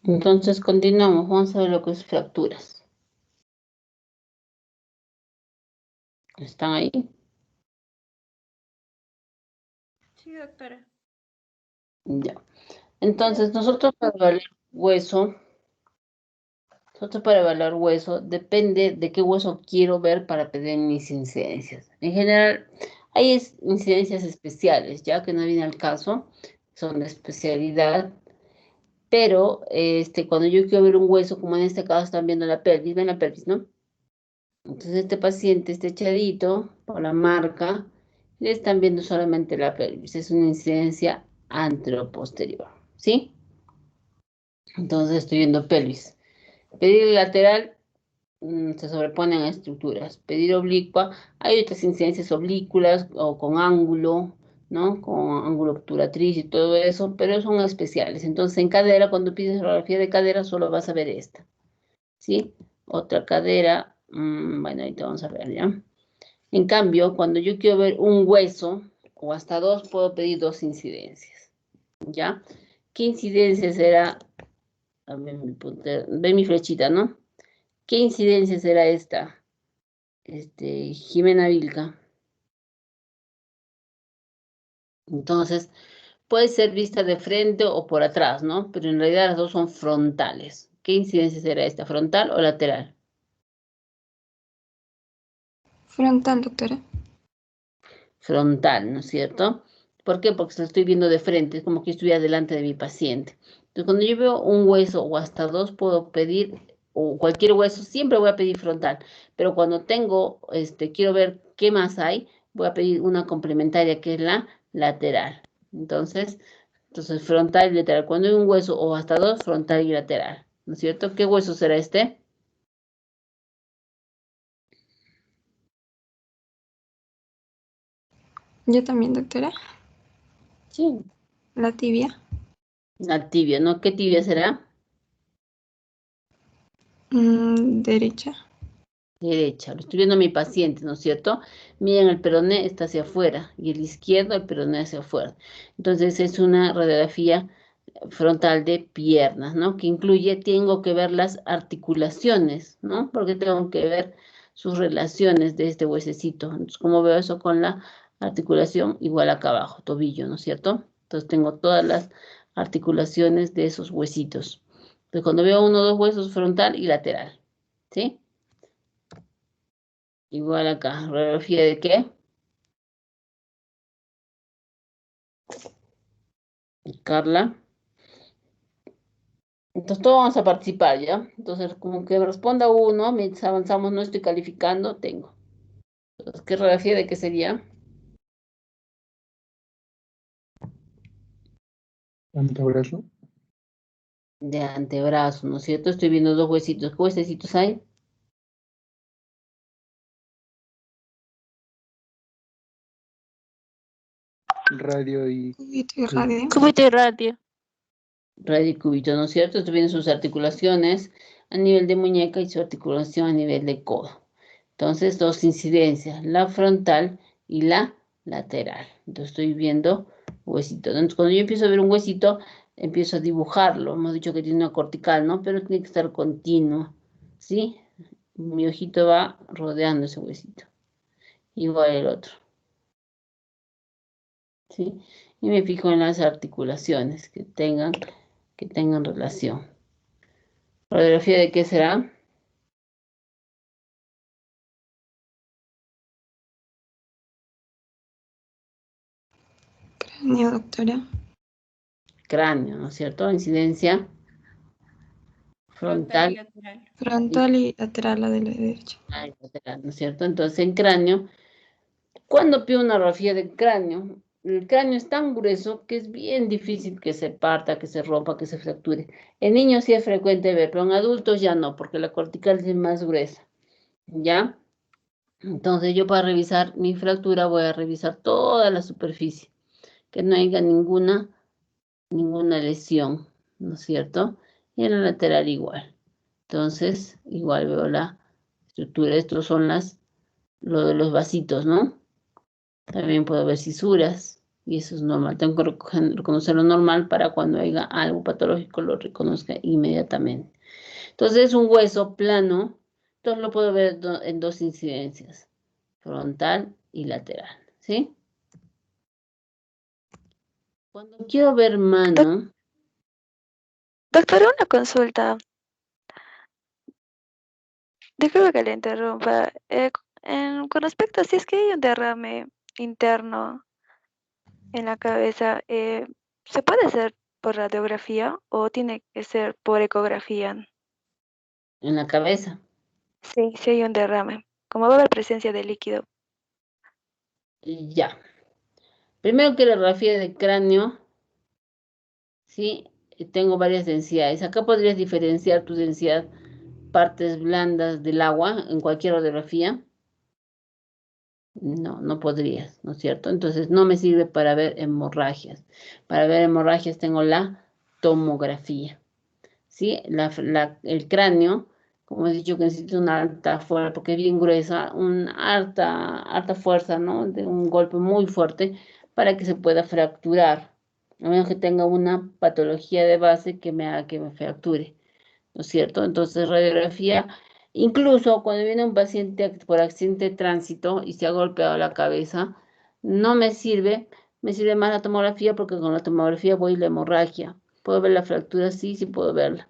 Entonces continuamos, vamos a ver lo que es fracturas. ¿Están ahí? Sí, doctora. Ya. Entonces, nosotros para evaluar hueso, depende de qué hueso quiero ver para pedir mis incidencias. En general, hay incidencias especiales, ya que no viene al caso, son de especialidad, pero cuando yo quiero ver un hueso, como en este caso están viendo la pelvis, ven la pelvis, ¿no? Entonces este paciente está echadito por la marca, le están viendo solamente la pelvis, es una incidencia anteroposterior, ¿sí? Entonces estoy viendo pelvis. Pedir lateral se sobreponen a estructuras. Pedir oblicua, hay otras incidencias oblículas o con ángulo, ¿no? Con ángulo obturatriz y todo eso, pero son especiales. Entonces en cadera, cuando pides radiografía de cadera, solo vas a ver esta, ¿sí? Otra cadera, bueno, ahorita vamos a ver, ¿ya? En cambio, cuando yo quiero ver un hueso, o hasta dos, puedo pedir dos incidencias, ¿ya? ¿Qué incidencia será? A ver, ve mi flechita, ¿no? ¿Qué incidencia será esta? Jimena Vilca. Entonces, puede ser vista de frente o por atrás, ¿no? Pero en realidad las dos son frontales. ¿Qué incidencia será esta? ¿Frontal o lateral? Frontal, doctora. Frontal, ¿no es cierto? ¿Por qué? Porque se lo estoy viendo de frente, es como que estuviera delante de mi paciente. Entonces, cuando yo veo un hueso o hasta dos, puedo pedir, o cualquier hueso, siempre voy a pedir frontal. Pero cuando tengo, quiero ver qué más hay, voy a pedir una complementaria que es la lateral. Entonces frontal y lateral. Cuando hay un hueso o hasta dos, frontal y lateral. ¿No es cierto? ¿Qué hueso será este? Yo también, doctora. Sí. La tibia. La tibia, ¿no? ¿Qué tibia será? Derecha. Derecha. Lo estoy viendo a mi paciente, ¿no es cierto? Miren, el peroné está hacia afuera y el izquierdo, el peroné hacia afuera. Entonces es una radiografía frontal de piernas, ¿no? Que incluye, tengo que ver las articulaciones, ¿no? Porque tengo que ver sus relaciones de este huesecito. Entonces, ¿cómo veo eso con la articulación? Igual acá abajo, tobillo, ¿no es cierto? Entonces tengo todas las articulaciones de esos huesitos. Entonces, cuando veo uno o dos huesos, frontal y lateral, ¿sí? Igual acá, radiografía de qué? Carla. Entonces todos vamos a participar, ¿ya? Entonces, como que responda uno, mientras avanzamos, no estoy calificando, tengo. Entonces, ¿qué radiografía de qué sería? Antebrazo. De antebrazo, ¿no es cierto? Estoy viendo dos huesitos. ¿Qué huesecitos hay? Radio y Cúbito y radio. Cúbito y radio. Radio y cúbito, ¿no es cierto? Estoy viendo sus articulaciones a nivel de muñeca y su articulación a nivel de codo. Entonces, dos incidencias, la frontal y la lateral. Entonces, estoy viendo huesitos. Entonces, cuando yo empiezo a ver un huesito, empiezo a dibujarlo. Hemos dicho que tiene una cortical, ¿no? Pero tiene que estar continuo, ¿sí? Mi ojito va rodeando ese huesito. Igual el otro, ¿sí? Y me fijo en las articulaciones que tengan relación. ¿Radiografía de qué será? Cráneo, doctora. Cráneo, ¿no es cierto? Incidencia Frontal y frontal lateral. Frontal y lateral, la de la derecha. y lateral, ¿no es cierto? Entonces, en cráneo, cuando pido una radiografía del cráneo, el cráneo es tan grueso que es bien difícil que se parta, que se rompa, que se fracture. En niños sí es frecuente ver, pero en adultos ya no, porque la cortical es más gruesa, ¿ya? Entonces, yo para revisar mi fractura voy a revisar toda la superficie, que no haya ninguna lesión, ¿no es cierto? Y en la lateral igual. Entonces, igual veo la estructura. Estos son lo de los vasitos, ¿no? También puedo ver cisuras. Y eso es normal. Tengo que reconocer lo normal para cuando haya algo patológico lo reconozca inmediatamente. Entonces es un hueso plano. Entonces lo puedo ver en dos incidencias, frontal y lateral, ¿sí? Cuando quiero ver mano... Doctora, una consulta. Disculpe que le interrumpa. Con respecto a si es que hay un derrame interno en la cabeza, ¿se puede hacer por radiografía o tiene que ser por ecografía? En la cabeza. Sí, sí hay un derrame. Como va a haber presencia de líquido. Ya. Primero que la radiografía de cráneo, ¿sí? Tengo varias densidades. Acá podrías diferenciar tu densidad, partes blandas del agua en cualquier radiografía. No, no podrías, ¿no es cierto? Entonces no me sirve para ver hemorragias. Para ver hemorragias tengo la tomografía, ¿sí? El cráneo, como he dicho, que necesita una alta fuerza, porque es bien gruesa, una alta fuerza, ¿no? De un golpe muy fuerte para que se pueda fracturar. A menos que tenga una patología de base que me haga que me fracture, ¿no es cierto? Entonces, radiografía, incluso cuando viene un paciente por accidente de tránsito y se ha golpeado la cabeza, no me sirve más la tomografía porque con la tomografía voy la hemorragia. ¿Puedo ver la fractura? Sí, sí puedo verla.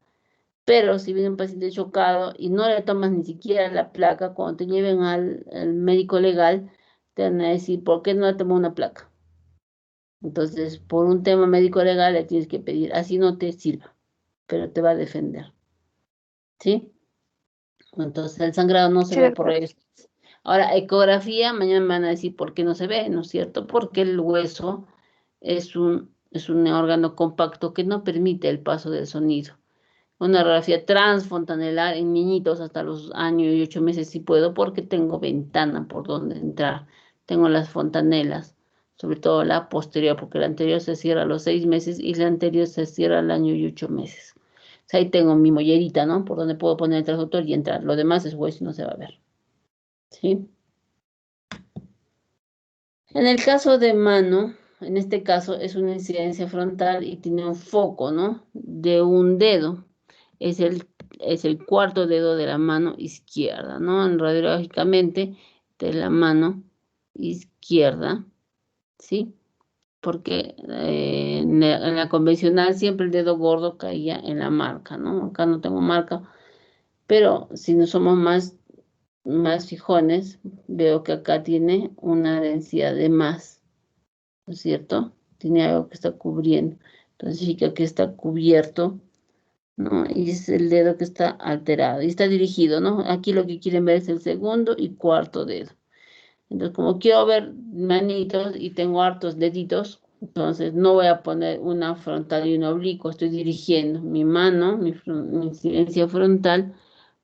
Pero si viene un paciente chocado y no le tomas ni siquiera la placa, cuando te lleven al médico legal, te van a decir, ¿por qué no le tomó una placa? Entonces, por un tema médico legal le tienes que pedir, así no te sirva, pero te va a defender. ¿Sí? Entonces, el sangrado no se Sí, ve por doctor. eso. Ahora, ecografía, mañana me van a decir por qué no se ve, ¿no es cierto? Porque el hueso es un órgano compacto que no permite el paso del sonido. Una radiografía transfontanelar en niñitos hasta los años y 8 meses sí puedo porque tengo ventana por donde entrar. Tengo las fontanelas, sobre todo la posterior, porque la anterior se cierra a los 6 meses y la anterior se cierra al año y 8 meses. O sea, ahí tengo mi mollerita, ¿no? Por donde puedo poner el transductor y entrar. Lo demás es hueso y no se va a ver. ¿Sí? En el caso de mano, en este caso es una incidencia frontal y tiene un foco, ¿no? De un dedo. Es el cuarto dedo de la mano izquierda, ¿no? Radiológicamente de la mano izquierda, ¿sí? Porque en la convencional siempre el dedo gordo caía en la marca, ¿no? Acá no tengo marca, pero si no somos más fijones, veo que acá tiene una densidad de más, ¿no es cierto? Tiene algo que está cubriendo. Entonces significa que está cubierto, ¿no? Y es el dedo que está alterado y está dirigido, ¿no? Aquí lo que quieren ver es el segundo y cuarto dedo. Entonces, como quiero ver manitos y tengo hartos deditos, entonces no voy a poner una frontal y una oblicuo, estoy dirigiendo mi mano, mi incidencia frontal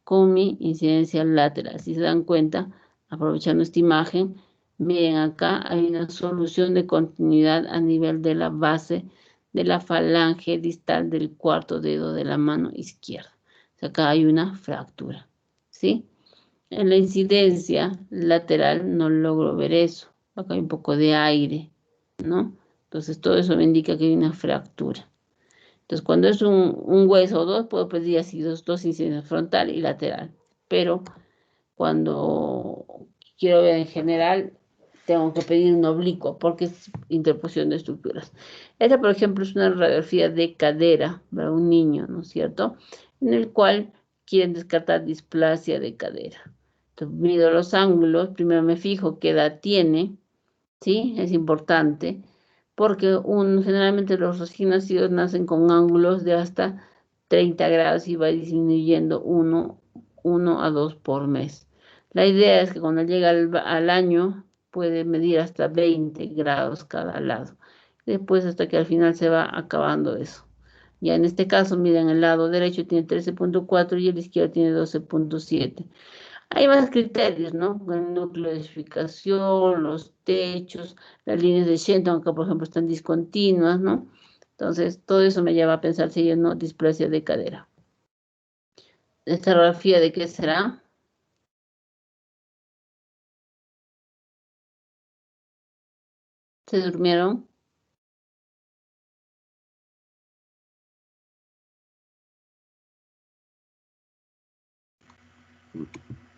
con mi incidencia lateral. Si se dan cuenta, aprovechando esta imagen, miren acá hay una solución de continuidad a nivel de la base de la falange distal del cuarto dedo de la mano izquierda. O sea, acá hay una fractura, ¿sí? En la incidencia lateral no logro ver eso. Acá hay un poco de aire, ¿no? Entonces todo eso me indica que hay una fractura. Entonces cuando es un hueso o dos, puedo pedir así dos incidencias, frontal y lateral. Pero cuando quiero ver en general, tengo que pedir un oblicuo porque es interposición de estructuras. Esta, por ejemplo, es una radiografía de cadera para un niño, ¿no es cierto? En el cual quieren descartar displasia de cadera. Entonces, mido los ángulos, primero me fijo qué edad tiene, ¿sí? Es importante, porque generalmente los recién nacidos nacen con ángulos de hasta 30 grados y va disminuyendo 1 a 2 por mes. La idea es que cuando llega al año puede medir hasta 20 grados cada lado. Después hasta que al final se va acabando eso. Ya en este caso, miren, el lado derecho tiene 13.4 y el izquierdo tiene 12.7. Hay más criterios, ¿no? El núcleo de edificación, los techos, las líneas de Shenton, acá por ejemplo están discontinuas, ¿no? Entonces, todo eso me lleva a pensar si hay o no displasia de cadera. ¿Esta radiografía de qué será? ¿Se durmieron?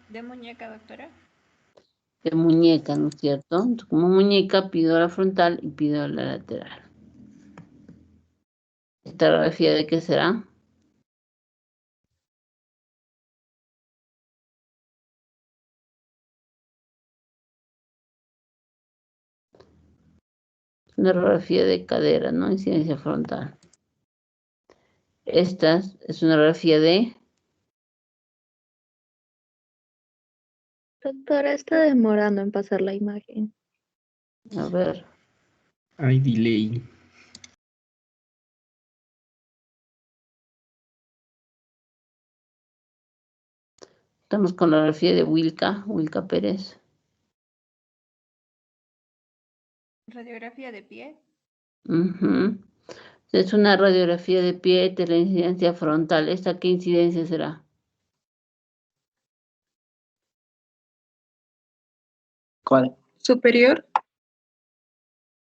¿De muñeca, doctora? De muñeca, ¿no es cierto? Entonces, como muñeca pido la frontal y pido la lateral. ¿Esta radiografía de qué será? Una radiografía de cadera, ¿no? Incidencia frontal. Esta es una radiografía de... Doctora, está demorando en pasar la imagen. A ver. Hay delay. Estamos con la radiografía de Wilka Pérez. Radiografía de pie. Es una radiografía de pie de la incidencia frontal. ¿Esta qué incidencia será? ¿Cuál? Superior.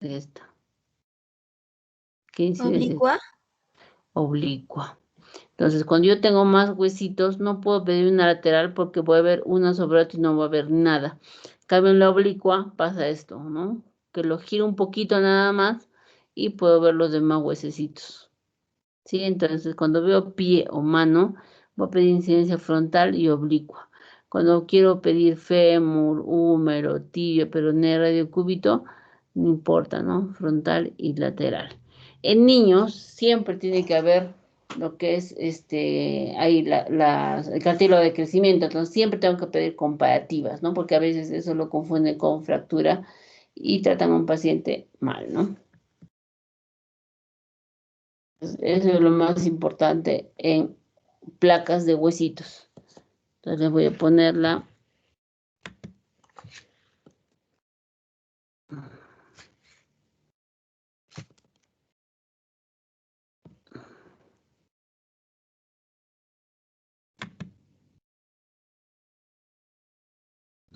Esta. ¿Qué incidencia? ¿Oblicua? Oblicua. Entonces, cuando yo tengo más huesitos, no puedo pedir una lateral porque voy a ver una sobre otra y no va a haber nada. En cambio, en la oblicua pasa esto, ¿no? Que lo giro un poquito nada más y puedo ver los demás huesecitos. ¿Sí? Entonces, cuando veo pie o mano, voy a pedir incidencia frontal y oblicua. Cuando quiero pedir fémur, húmero, tibia, peroné, radiocúbito, no importa, ¿no? Frontal y lateral. En niños siempre tiene que haber lo que es ahí el cartílago de crecimiento, entonces siempre tengo que pedir comparativas, ¿no? Porque a veces eso lo confunden con fractura y tratan a un paciente mal, ¿no? Eso es lo más importante en placas de huesitos. Entonces les voy a poner la...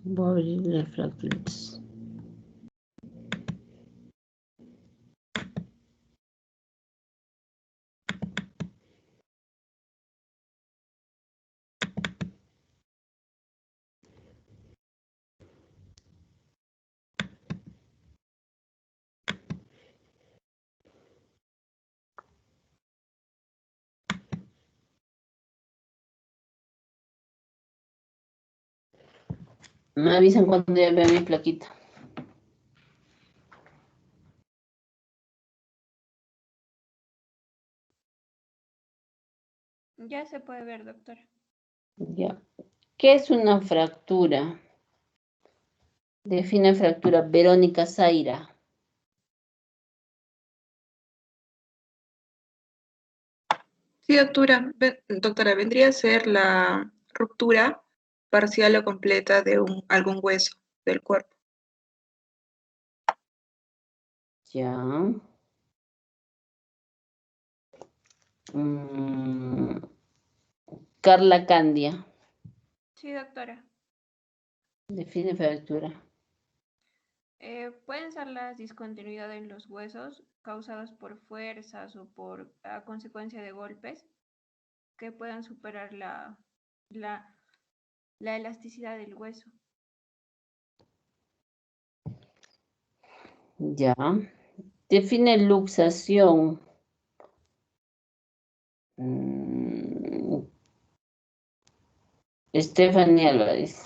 Voy a abrir las fracturas. Me avisan cuando ya vean mi plaquita. Ya se puede ver, doctora. Ya. ¿Qué es una fractura? Define fractura. Verónica Zaira. Sí, doctora, vendría a ser la ruptura parcial o completa de algún hueso del cuerpo. Ya. Carla Candia. Sí, doctora. Define fractura. Pueden ser las discontinuidades en los huesos causadas por fuerzas o a consecuencia de golpes que puedan superar la elasticidad del hueso. Ya. Define luxación. Stephanie Álvarez.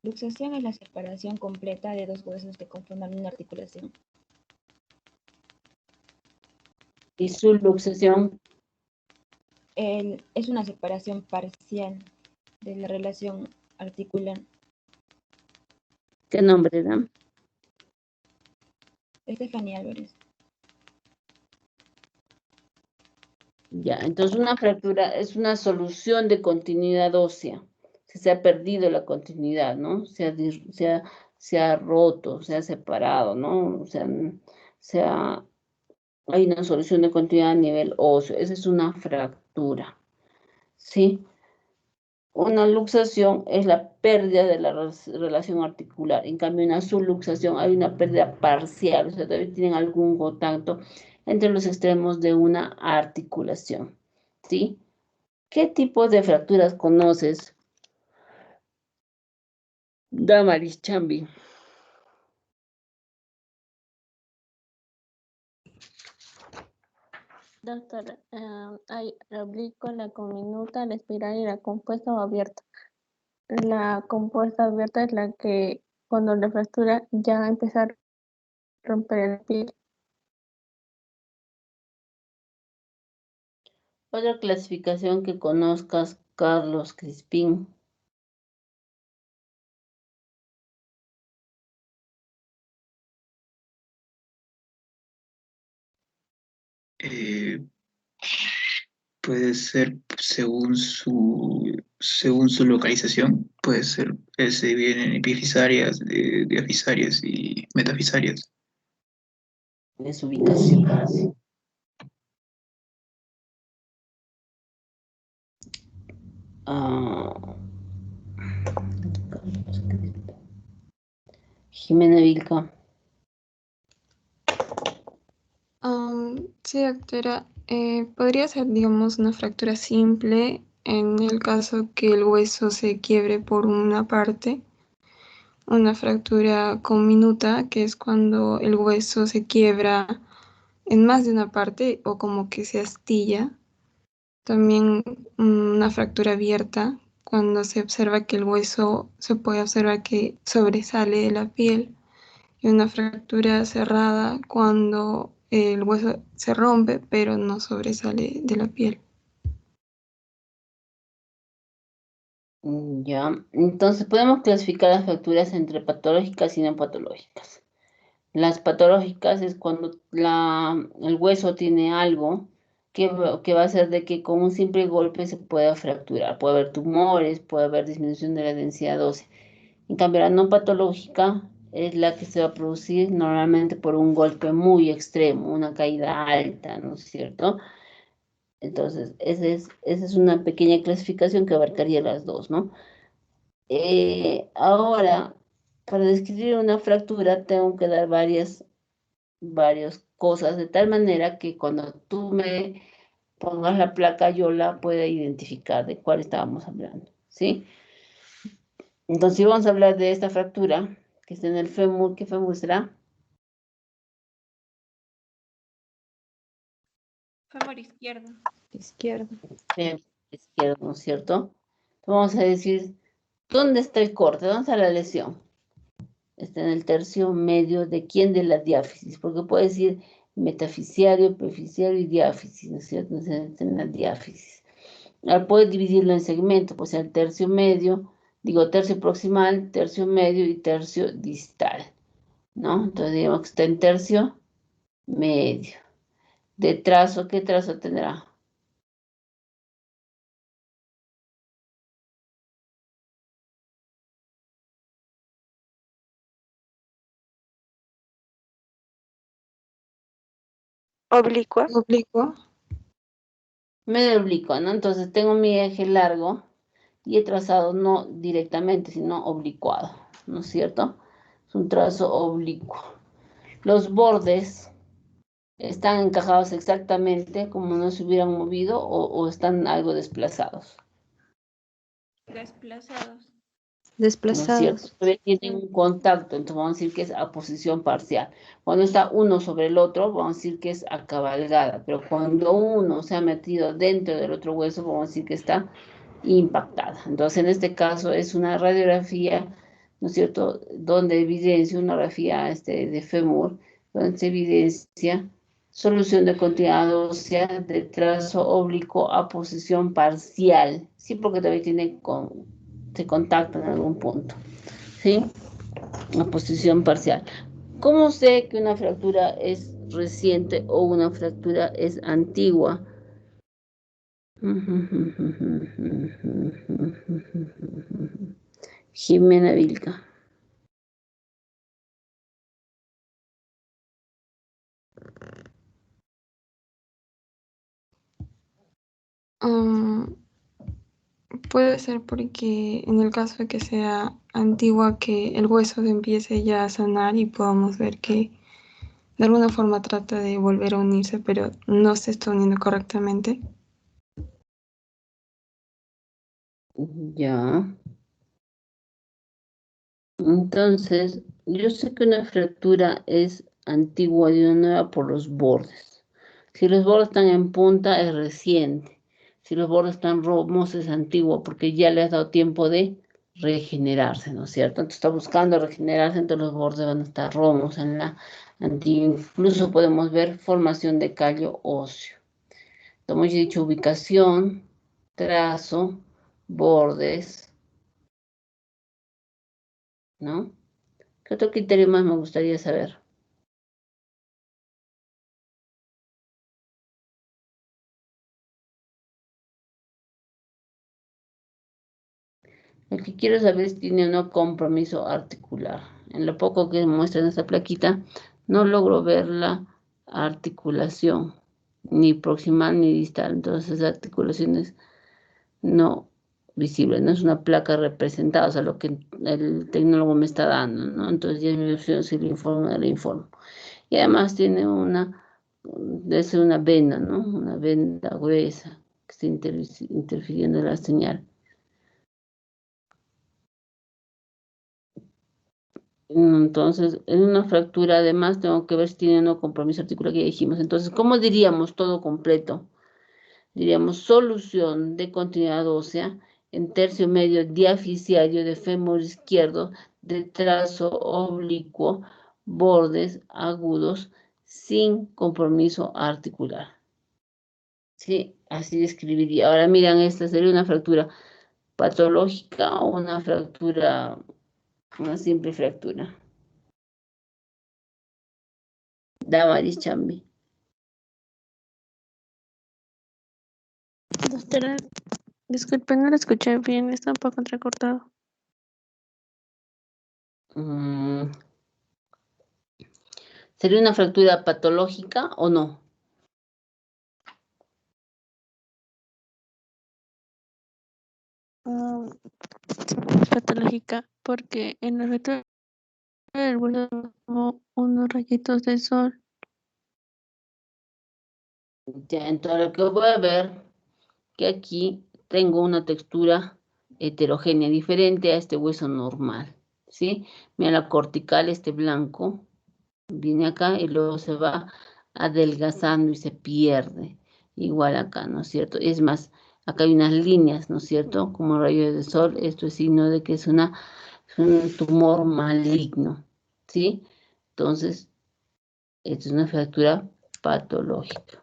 Luxación es la separación completa de dos huesos que conforman una articulación. ¿Y su luxación? Es una separación parcial de la relación articular. ¿Qué nombre da? Stephanie Álvarez. Ya, entonces una fractura es una solución de continuidad ósea. Se ha perdido la continuidad, ¿no? Se ha roto, se ha separado, ¿no? Hay una solución de continuidad a nivel óseo. Esa es una fractura, ¿sí? Una luxación es la pérdida de la relación articular. En cambio, en una subluxación hay una pérdida parcial, o sea, todavía tienen algún contacto entre los extremos de una articulación, ¿sí? ¿Qué tipos de fracturas conoces, Damaris Chambi? Doctora, hay la oblicuo, la comminuta, la espiral y la compuesta o abierta. La compuesta abierta es la que cuando la fractura ya empieza a romper la piel. Otra clasificación que conozcas, Carlos Crispín. Puede ser según su localización, puede ser, se dividen en epifisarias, diafisarias y metafisarias. De su ubicación. Jimena Vilca. Sí, doctora. Podría ser, digamos, una fractura simple en el caso que el hueso se quiebre por una parte. Una fractura comminuta, que es cuando el hueso se quiebra en más de una parte o como que se astilla. También una fractura abierta, cuando se observa que el hueso se puede observar que sobresale de la piel. Y una fractura cerrada, cuando el hueso se rompe, pero no sobresale de la piel. Ya, entonces podemos clasificar las fracturas entre patológicas y no patológicas. Las patológicas es cuando el hueso tiene algo que va a hacer de que con un simple golpe se pueda fracturar. Puede haber tumores, puede haber disminución de la densidad ósea. En cambio, la no patológica es la que se va a producir normalmente por un golpe muy extremo, una caída alta, ¿no es cierto? Entonces, esa es una pequeña clasificación que abarcaría las dos, ¿no? Ahora, para describir una fractura tengo que dar varias cosas, de tal manera que cuando tú me pongas la placa yo la pueda identificar de cuál estábamos hablando, ¿sí? Entonces, si vamos a hablar de esta fractura que está en el fémur, ¿qué fémur será? Fémur izquierdo. Izquierdo. Fémur izquierdo, ¿no es cierto? Vamos a decir, ¿dónde está el corte? ¿Dónde está la lesión? Está en el tercio medio de quién, de la diáfisis, porque puede decir metafisiario, epifisiario y diáfisis, ¿no es cierto? Está en la diáfisis. Ahora puedes dividirlo en segmentos, pues el tercio medio, tercio proximal, tercio medio y tercio distal, ¿no? Entonces digamos que está en tercio medio. De trazo, ¿qué trazo tendrá? Oblicua. Oblicuo. Medio oblicuo, ¿no? Entonces tengo mi eje largo y he trazado no directamente, sino oblicuado, ¿no es cierto? Es un trazo oblicuo. Los bordes están encajados exactamente como no se hubieran movido o están algo desplazados. Desplazados. ¿No es cierto? Desplazados. Todavía tienen un contacto, entonces vamos a decir que es a posición parcial. Cuando está uno sobre el otro, vamos a decir que es a cabalgada, pero cuando uno se ha metido dentro del otro hueso, vamos a decir que está impactada. Entonces, en este caso es una radiografía, ¿no es cierto?, donde evidencia una radiografía de fémur, donde se evidencia solución de continuidad ósea de trazo oblicuo a posición parcial, sí, porque todavía se contacta en algún punto, ¿sí? A posición parcial. ¿Cómo sé que una fractura es reciente o una fractura es antigua? Jimena Vilca. Puede ser porque en el caso de que sea antigua, que el hueso se empiece ya a sanar y podamos ver que de alguna forma trata de volver a unirse, pero no se está uniendo correctamente. Ya. Entonces, yo sé que una fractura es antigua y una nueva por los bordes. Si los bordes están en punta, es reciente. Si los bordes están romos, es antiguo, porque ya le has dado tiempo de regenerarse, ¿no es cierto? Entonces está buscando regenerarse, entonces los bordes van a estar romos en la antigua. Incluso podemos ver formación de callo óseo. Como ya he dicho, ubicación, trazo, bordes, ¿no? ¿Qué otro criterio más me gustaría saber? El que quiero saber si tiene o no compromiso articular. En lo poco que muestra en esta plaquita, no logro ver la articulación, ni proximal ni distal. Entonces, articulaciones no visibles. No es una placa representada, o sea, lo que el tecnólogo me está dando, ¿no? Entonces, ya es mi opción si le informo o le informo. Y además tiene debe ser una vena, ¿no? Una venda gruesa que está interfiriendo en la señal. Entonces, en una fractura, además, tengo que ver si tiene o no compromiso articular que ya dijimos. Entonces, ¿cómo diríamos todo completo? Diríamos solución de continuidad ósea en tercio medio diaficiario de fémur izquierdo de trazo oblicuo, bordes agudos, sin compromiso articular. Sí, así describiría. Ahora miran, esta sería una fractura patológica o una fractura, una simple fractura. Damaris Chambi. Doctora, disculpe, no lo escuché bien, está un poco entrecortado. ¿Sería una fractura patológica o no? Patológica, porque en la fractura del hueso como unos rayitos de sol. Ya, entonces lo que voy a ver, que aquí tengo una textura heterogénea, diferente a este hueso normal, ¿sí? Mira la cortical, este blanco, viene acá y luego se va adelgazando y se pierde. Igual acá, ¿no es cierto? Es más, acá hay unas líneas, ¿no es cierto? Como rayos de sol, esto es signo de que es un tumor maligno, ¿sí? Entonces, esto es una fractura patológica.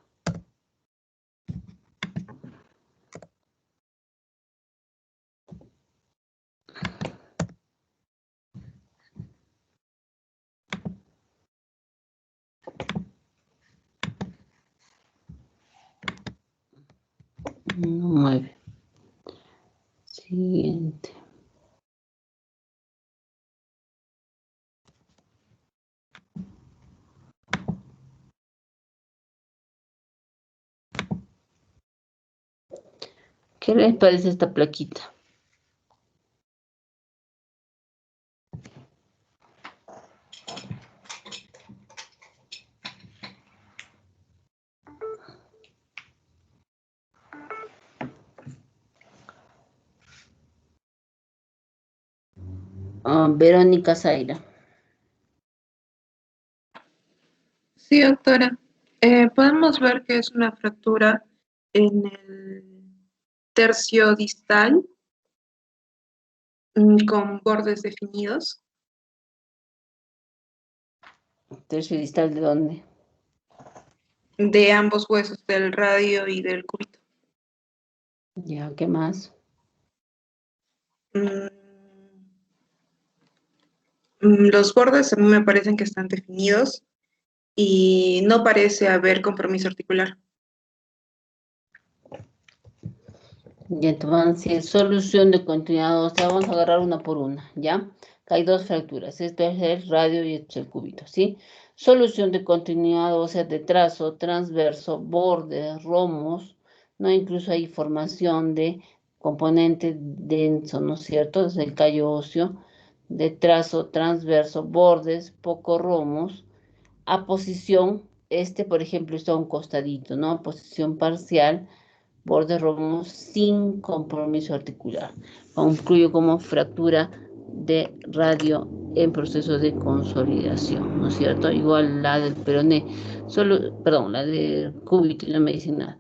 No mueve. Siguiente. ¿Qué les parece esta plaquita? Verónica Zaira. Sí, doctora. Podemos ver que es una fractura en el tercio distal con bordes definidos. ¿Tercio distal de dónde? De ambos huesos, del radio y del cúbito. Ya, ¿qué más? Los bordes a mí me parecen que están definidos y no parece haber compromiso articular. Y entonces, solución de continuidad ósea, vamos a agarrar una por una, ¿ya? Acá hay dos fracturas, este es el radio y este es el cúbito, ¿sí? Solución de continuidad ósea de trazo, transverso, bordes, romos, ¿no? Incluso hay formación de componente denso, ¿no es cierto? Desde el callo óseo, de trazo, transverso, bordes, poco romos, a posición, por ejemplo, está a un costadito, ¿no? A posición parcial, bordes romos sin compromiso articular. Concluyo como fractura de radio en proceso de consolidación, ¿no es cierto? Igual la del peroné, perdón, la de cúbito, no me dicen nada.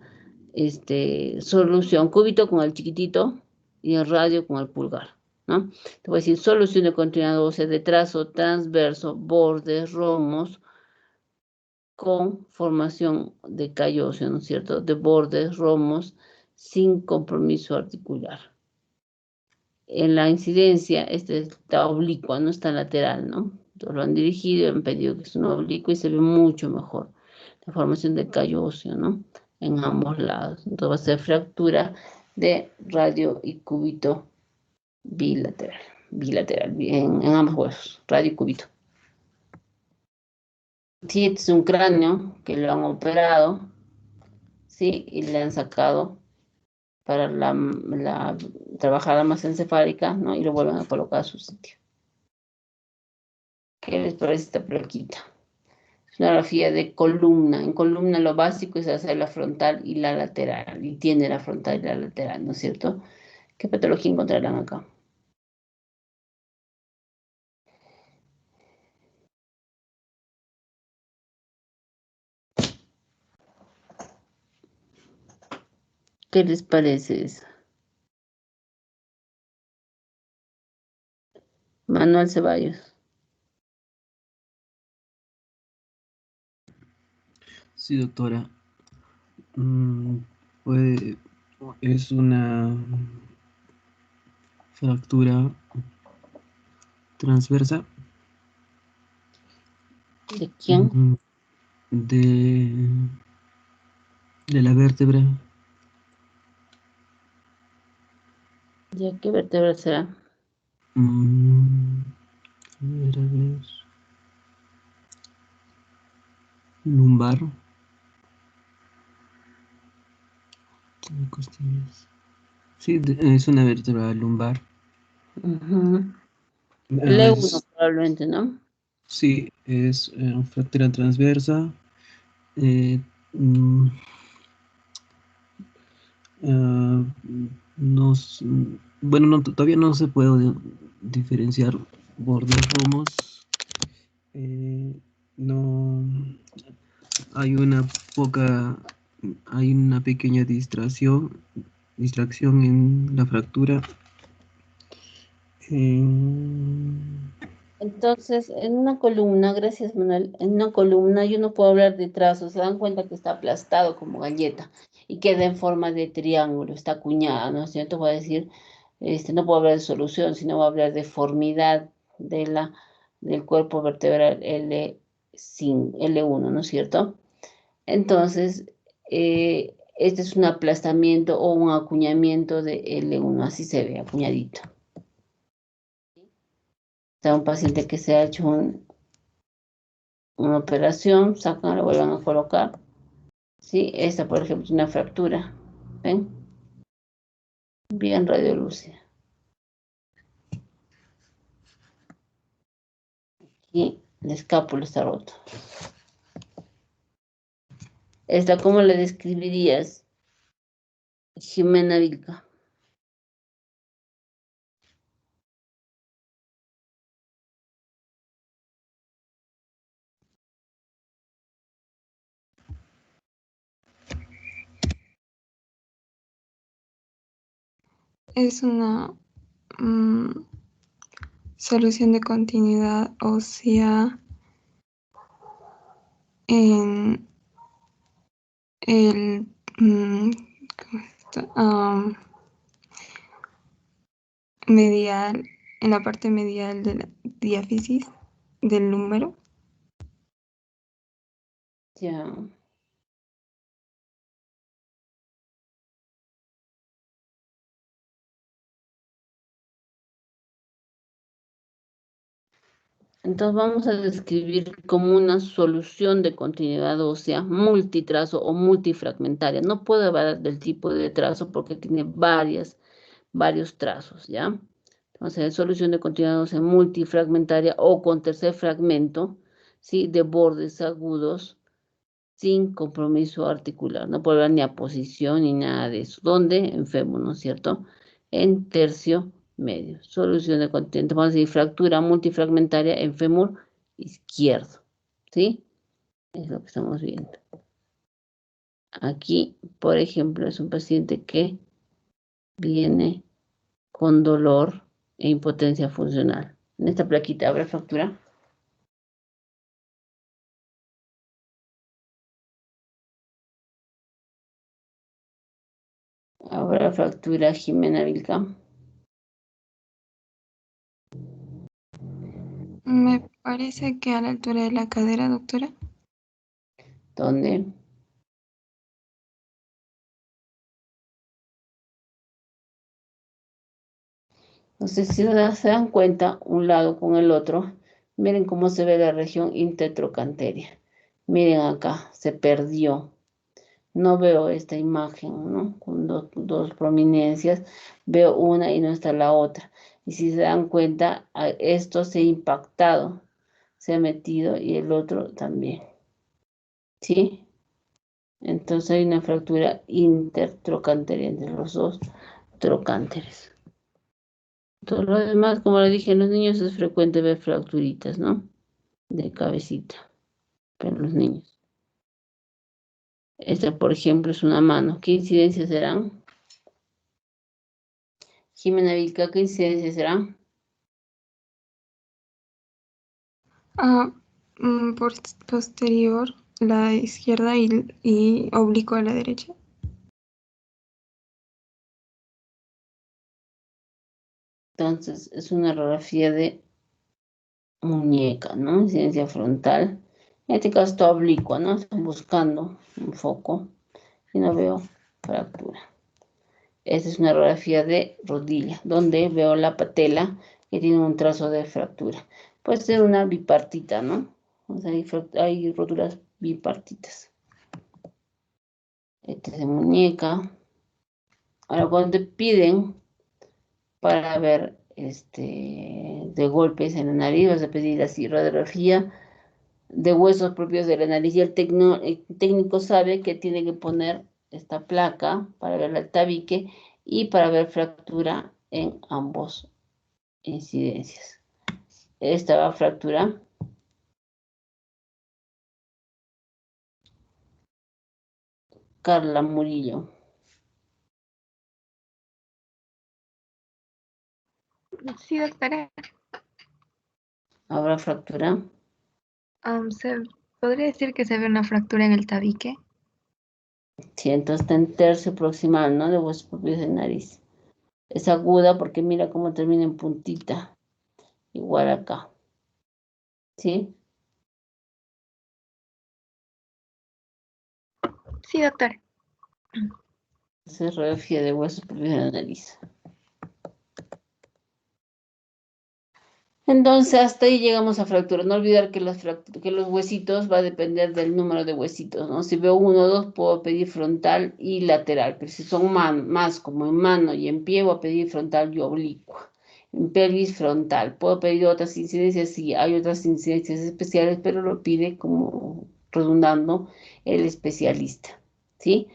Solución, cúbito con el chiquitito y el radio con el pulgar, ¿no? Te voy a decir solución de continuidad ósea de trazo transverso, bordes romos, con formación de callo óseo, ¿no es cierto? De bordes romos sin compromiso articular. En la incidencia, está oblicua, no está lateral, ¿no? Entonces lo han dirigido, han pedido que es un oblicuo y se ve mucho mejor la formación de callo óseo, ¿no? En ambos lados. Entonces va a ser fractura de radio y cúbito bilateral, en ambos huesos, radio y cúbito. Sí, este es un cráneo que lo han operado, sí, y le han sacado para trabajar la masa encefálica, ¿no? Y lo vuelven a colocar a su sitio. ¿Qué les parece esta plaquita? Es una grafía de columna. En columna lo básico es hacer la frontal y la lateral. Y tiene la frontal y la lateral, ¿no es cierto? ¿Qué patología encontrarán acá? ¿Qué les parece eso? Manuel Ceballos. Sí, doctora. Es una fractura transversa. ¿De quién? De la vértebra. ¿Ya qué vértebra será? A ver. Lumbar. Tiene costillas. Sí, es una vértebra lumbar. El E1 probablemente, ¿no? Sí, es fractura transversa. Bueno, todavía no se puede diferenciar bordes romos. No hay una pequeña distracción en la fractura. Entonces, en una columna, gracias Manuel, en una columna yo no puedo hablar de trazos, se dan cuenta que está aplastado como galleta y queda en forma de triángulo, está acuñada, ¿no es cierto? Voy a decir, no puedo hablar de solución, sino voy a hablar de formidad del cuerpo vertebral L1, ¿no es cierto? Entonces, este es un aplastamiento o un acuñamiento de L1, así se ve, acuñadito. Está un paciente que se ha hecho una operación, sacan, lo vuelven a colocar. ¿Sí? Esta, por ejemplo, es una fractura. ¿Ven? Bien radiolúcida. Aquí el escápulo está roto. Esta, ¿cómo la describirías? Jimena Vilca. Es una solución de continuidad ósea en el medial, en la parte medial de la diáfisis del húmero. Ya. Entonces vamos a describir como una solución de continuidad ósea multitrazo o multifragmentaria. No puedo hablar del tipo de trazo porque tiene varios trazos, ¿ya? Entonces, solución de continuidad ósea multifragmentaria o con tercer fragmento, ¿sí? De bordes agudos sin compromiso articular. No puede haber ni aposición ni nada de eso. ¿Dónde? En fémur, ¿no es cierto? En tercio medio. Solución de continente. Vamos a decir fractura multifragmentaria en fémur izquierdo. ¿Sí? Es lo que estamos viendo. Aquí, por ejemplo, es un paciente que viene con dolor e impotencia funcional. En esta plaquita habrá fractura. Habrá fractura, Jimena Vilca. Me parece que a la altura de la cadera, doctora. ¿Dónde? No sé si se dan cuenta, un lado con el otro. Miren cómo se ve la región intertrocanteria. Miren acá, se perdió. No veo esta imagen, ¿no? Con dos prominencias. Veo una y no está la otra. Y si se dan cuenta, esto se ha impactado, se ha metido y el otro también. ¿Sí? Entonces hay una fractura intertrocanteria entre los dos trocánteres. Todo lo demás, como le dije, en los niños es frecuente ver fracturitas, ¿no? De cabecita, pero en los niños. Esta, por ejemplo, es una mano. ¿Qué incidencias serán? Jimena Vilca, ¿qué incidencias serán? Posterior, la izquierda y oblicuo a la derecha. Entonces, es una radiografía de muñeca, ¿no? Incidencia frontal. En este caso está oblicua, ¿no? Estoy buscando un foco y no veo fractura. Esta es una radiografía de rodilla, donde veo la patela que tiene un trazo de fractura. Puede ser una bipartita, ¿no? O sea, hay roturas bipartitas. Este es de muñeca. Ahora, cuando te piden para ver de golpes en la nariz, vas a pedir así radiografía de huesos propios de la nariz. Y el técnico sabe que tiene que poner esta placa para ver el tabique y para ver fractura en ambos incidencias. Esta va a fractura. Carla Murillo. Sí, doctora. ¿Habrá fractura? ¿Se podría decir que se ve una fractura en el tabique? Sí, entonces está en tercio proximal, ¿no? De huesos propios de nariz. Es aguda porque mira cómo termina en puntita. Igual acá. ¿Sí? Sí, doctor. Esa es radiografía de huesos propios de la nariz. Entonces, hasta ahí llegamos a fractura. No olvidar que los huesitos va a depender del número de huesitos, ¿no? Si veo 1 o 2, puedo pedir frontal y lateral. Pero si son más como en mano y en pie, voy a pedir frontal y oblicua. En pelvis, frontal. Puedo pedir otras incidencias, sí, hay otras incidencias especiales, pero lo pide como redundando el especialista, ¿sí?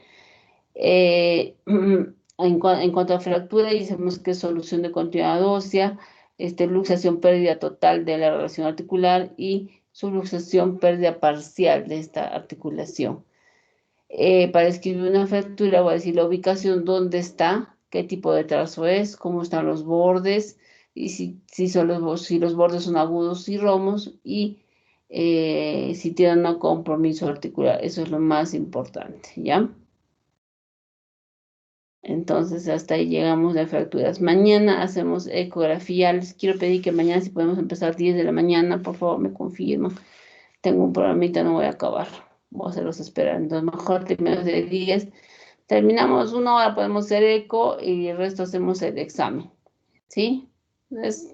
En cuanto a fractura, decimos que es solución de continuidad ósea, luxación, pérdida total de la relación articular y subluxación, pérdida parcial de esta articulación. Para escribir una fractura voy a decir la ubicación, dónde está, qué tipo de trazo es, cómo están los bordes, y si los bordes son agudos y romos, y si tienen un compromiso articular. Eso es lo más importante, ¿ya? Entonces, hasta ahí llegamos de fracturas. Mañana hacemos ecografía. Les quiero pedir que mañana, si podemos empezar 10 de la mañana, por favor, me confirman. Tengo un programita, no voy a acabar. Voy a hacerlos esperar. Entonces, mejor menos de 10. Terminamos 1 hora, podemos hacer eco y el resto hacemos el examen. ¿Sí? Es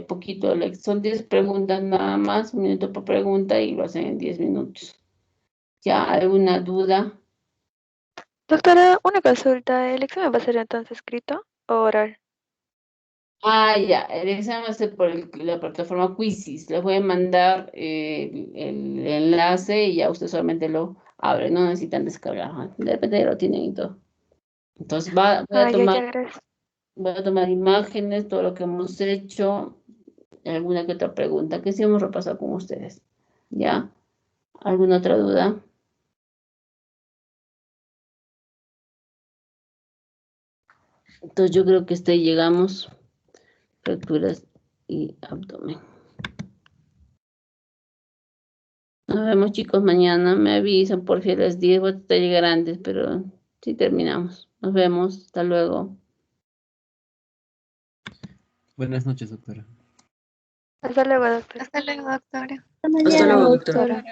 poquito. Son 10 preguntas nada más, 1 minuto por pregunta y lo hacen en 10 minutos. ¿Ya? ¿Alguna duda? Doctora, una consulta. ¿El examen va a ser entonces escrito o oral? Ah, ya, el examen va a ser por la plataforma Quizzes. Les voy a mandar el enlace y ya usted solamente lo abre, no necesitan descargar. Ajá. De repente lo tienen y todo. Entonces Ah, ya, gracias. voy a tomar imágenes, todo lo que hemos hecho, alguna que otra pregunta que sí hemos repasado con ustedes. ¿Ya? ¿Alguna otra duda? Entonces yo creo que hasta ahí llegamos. Fracturas y abdomen. Nos vemos, chicos, mañana. Me avisan por si a las 10 voy a tratar de llegar antes, pero sí terminamos. Nos vemos. Hasta luego. Buenas noches, doctora. Hasta luego, doctor. Hasta luego, doctora. Hasta luego, doctora.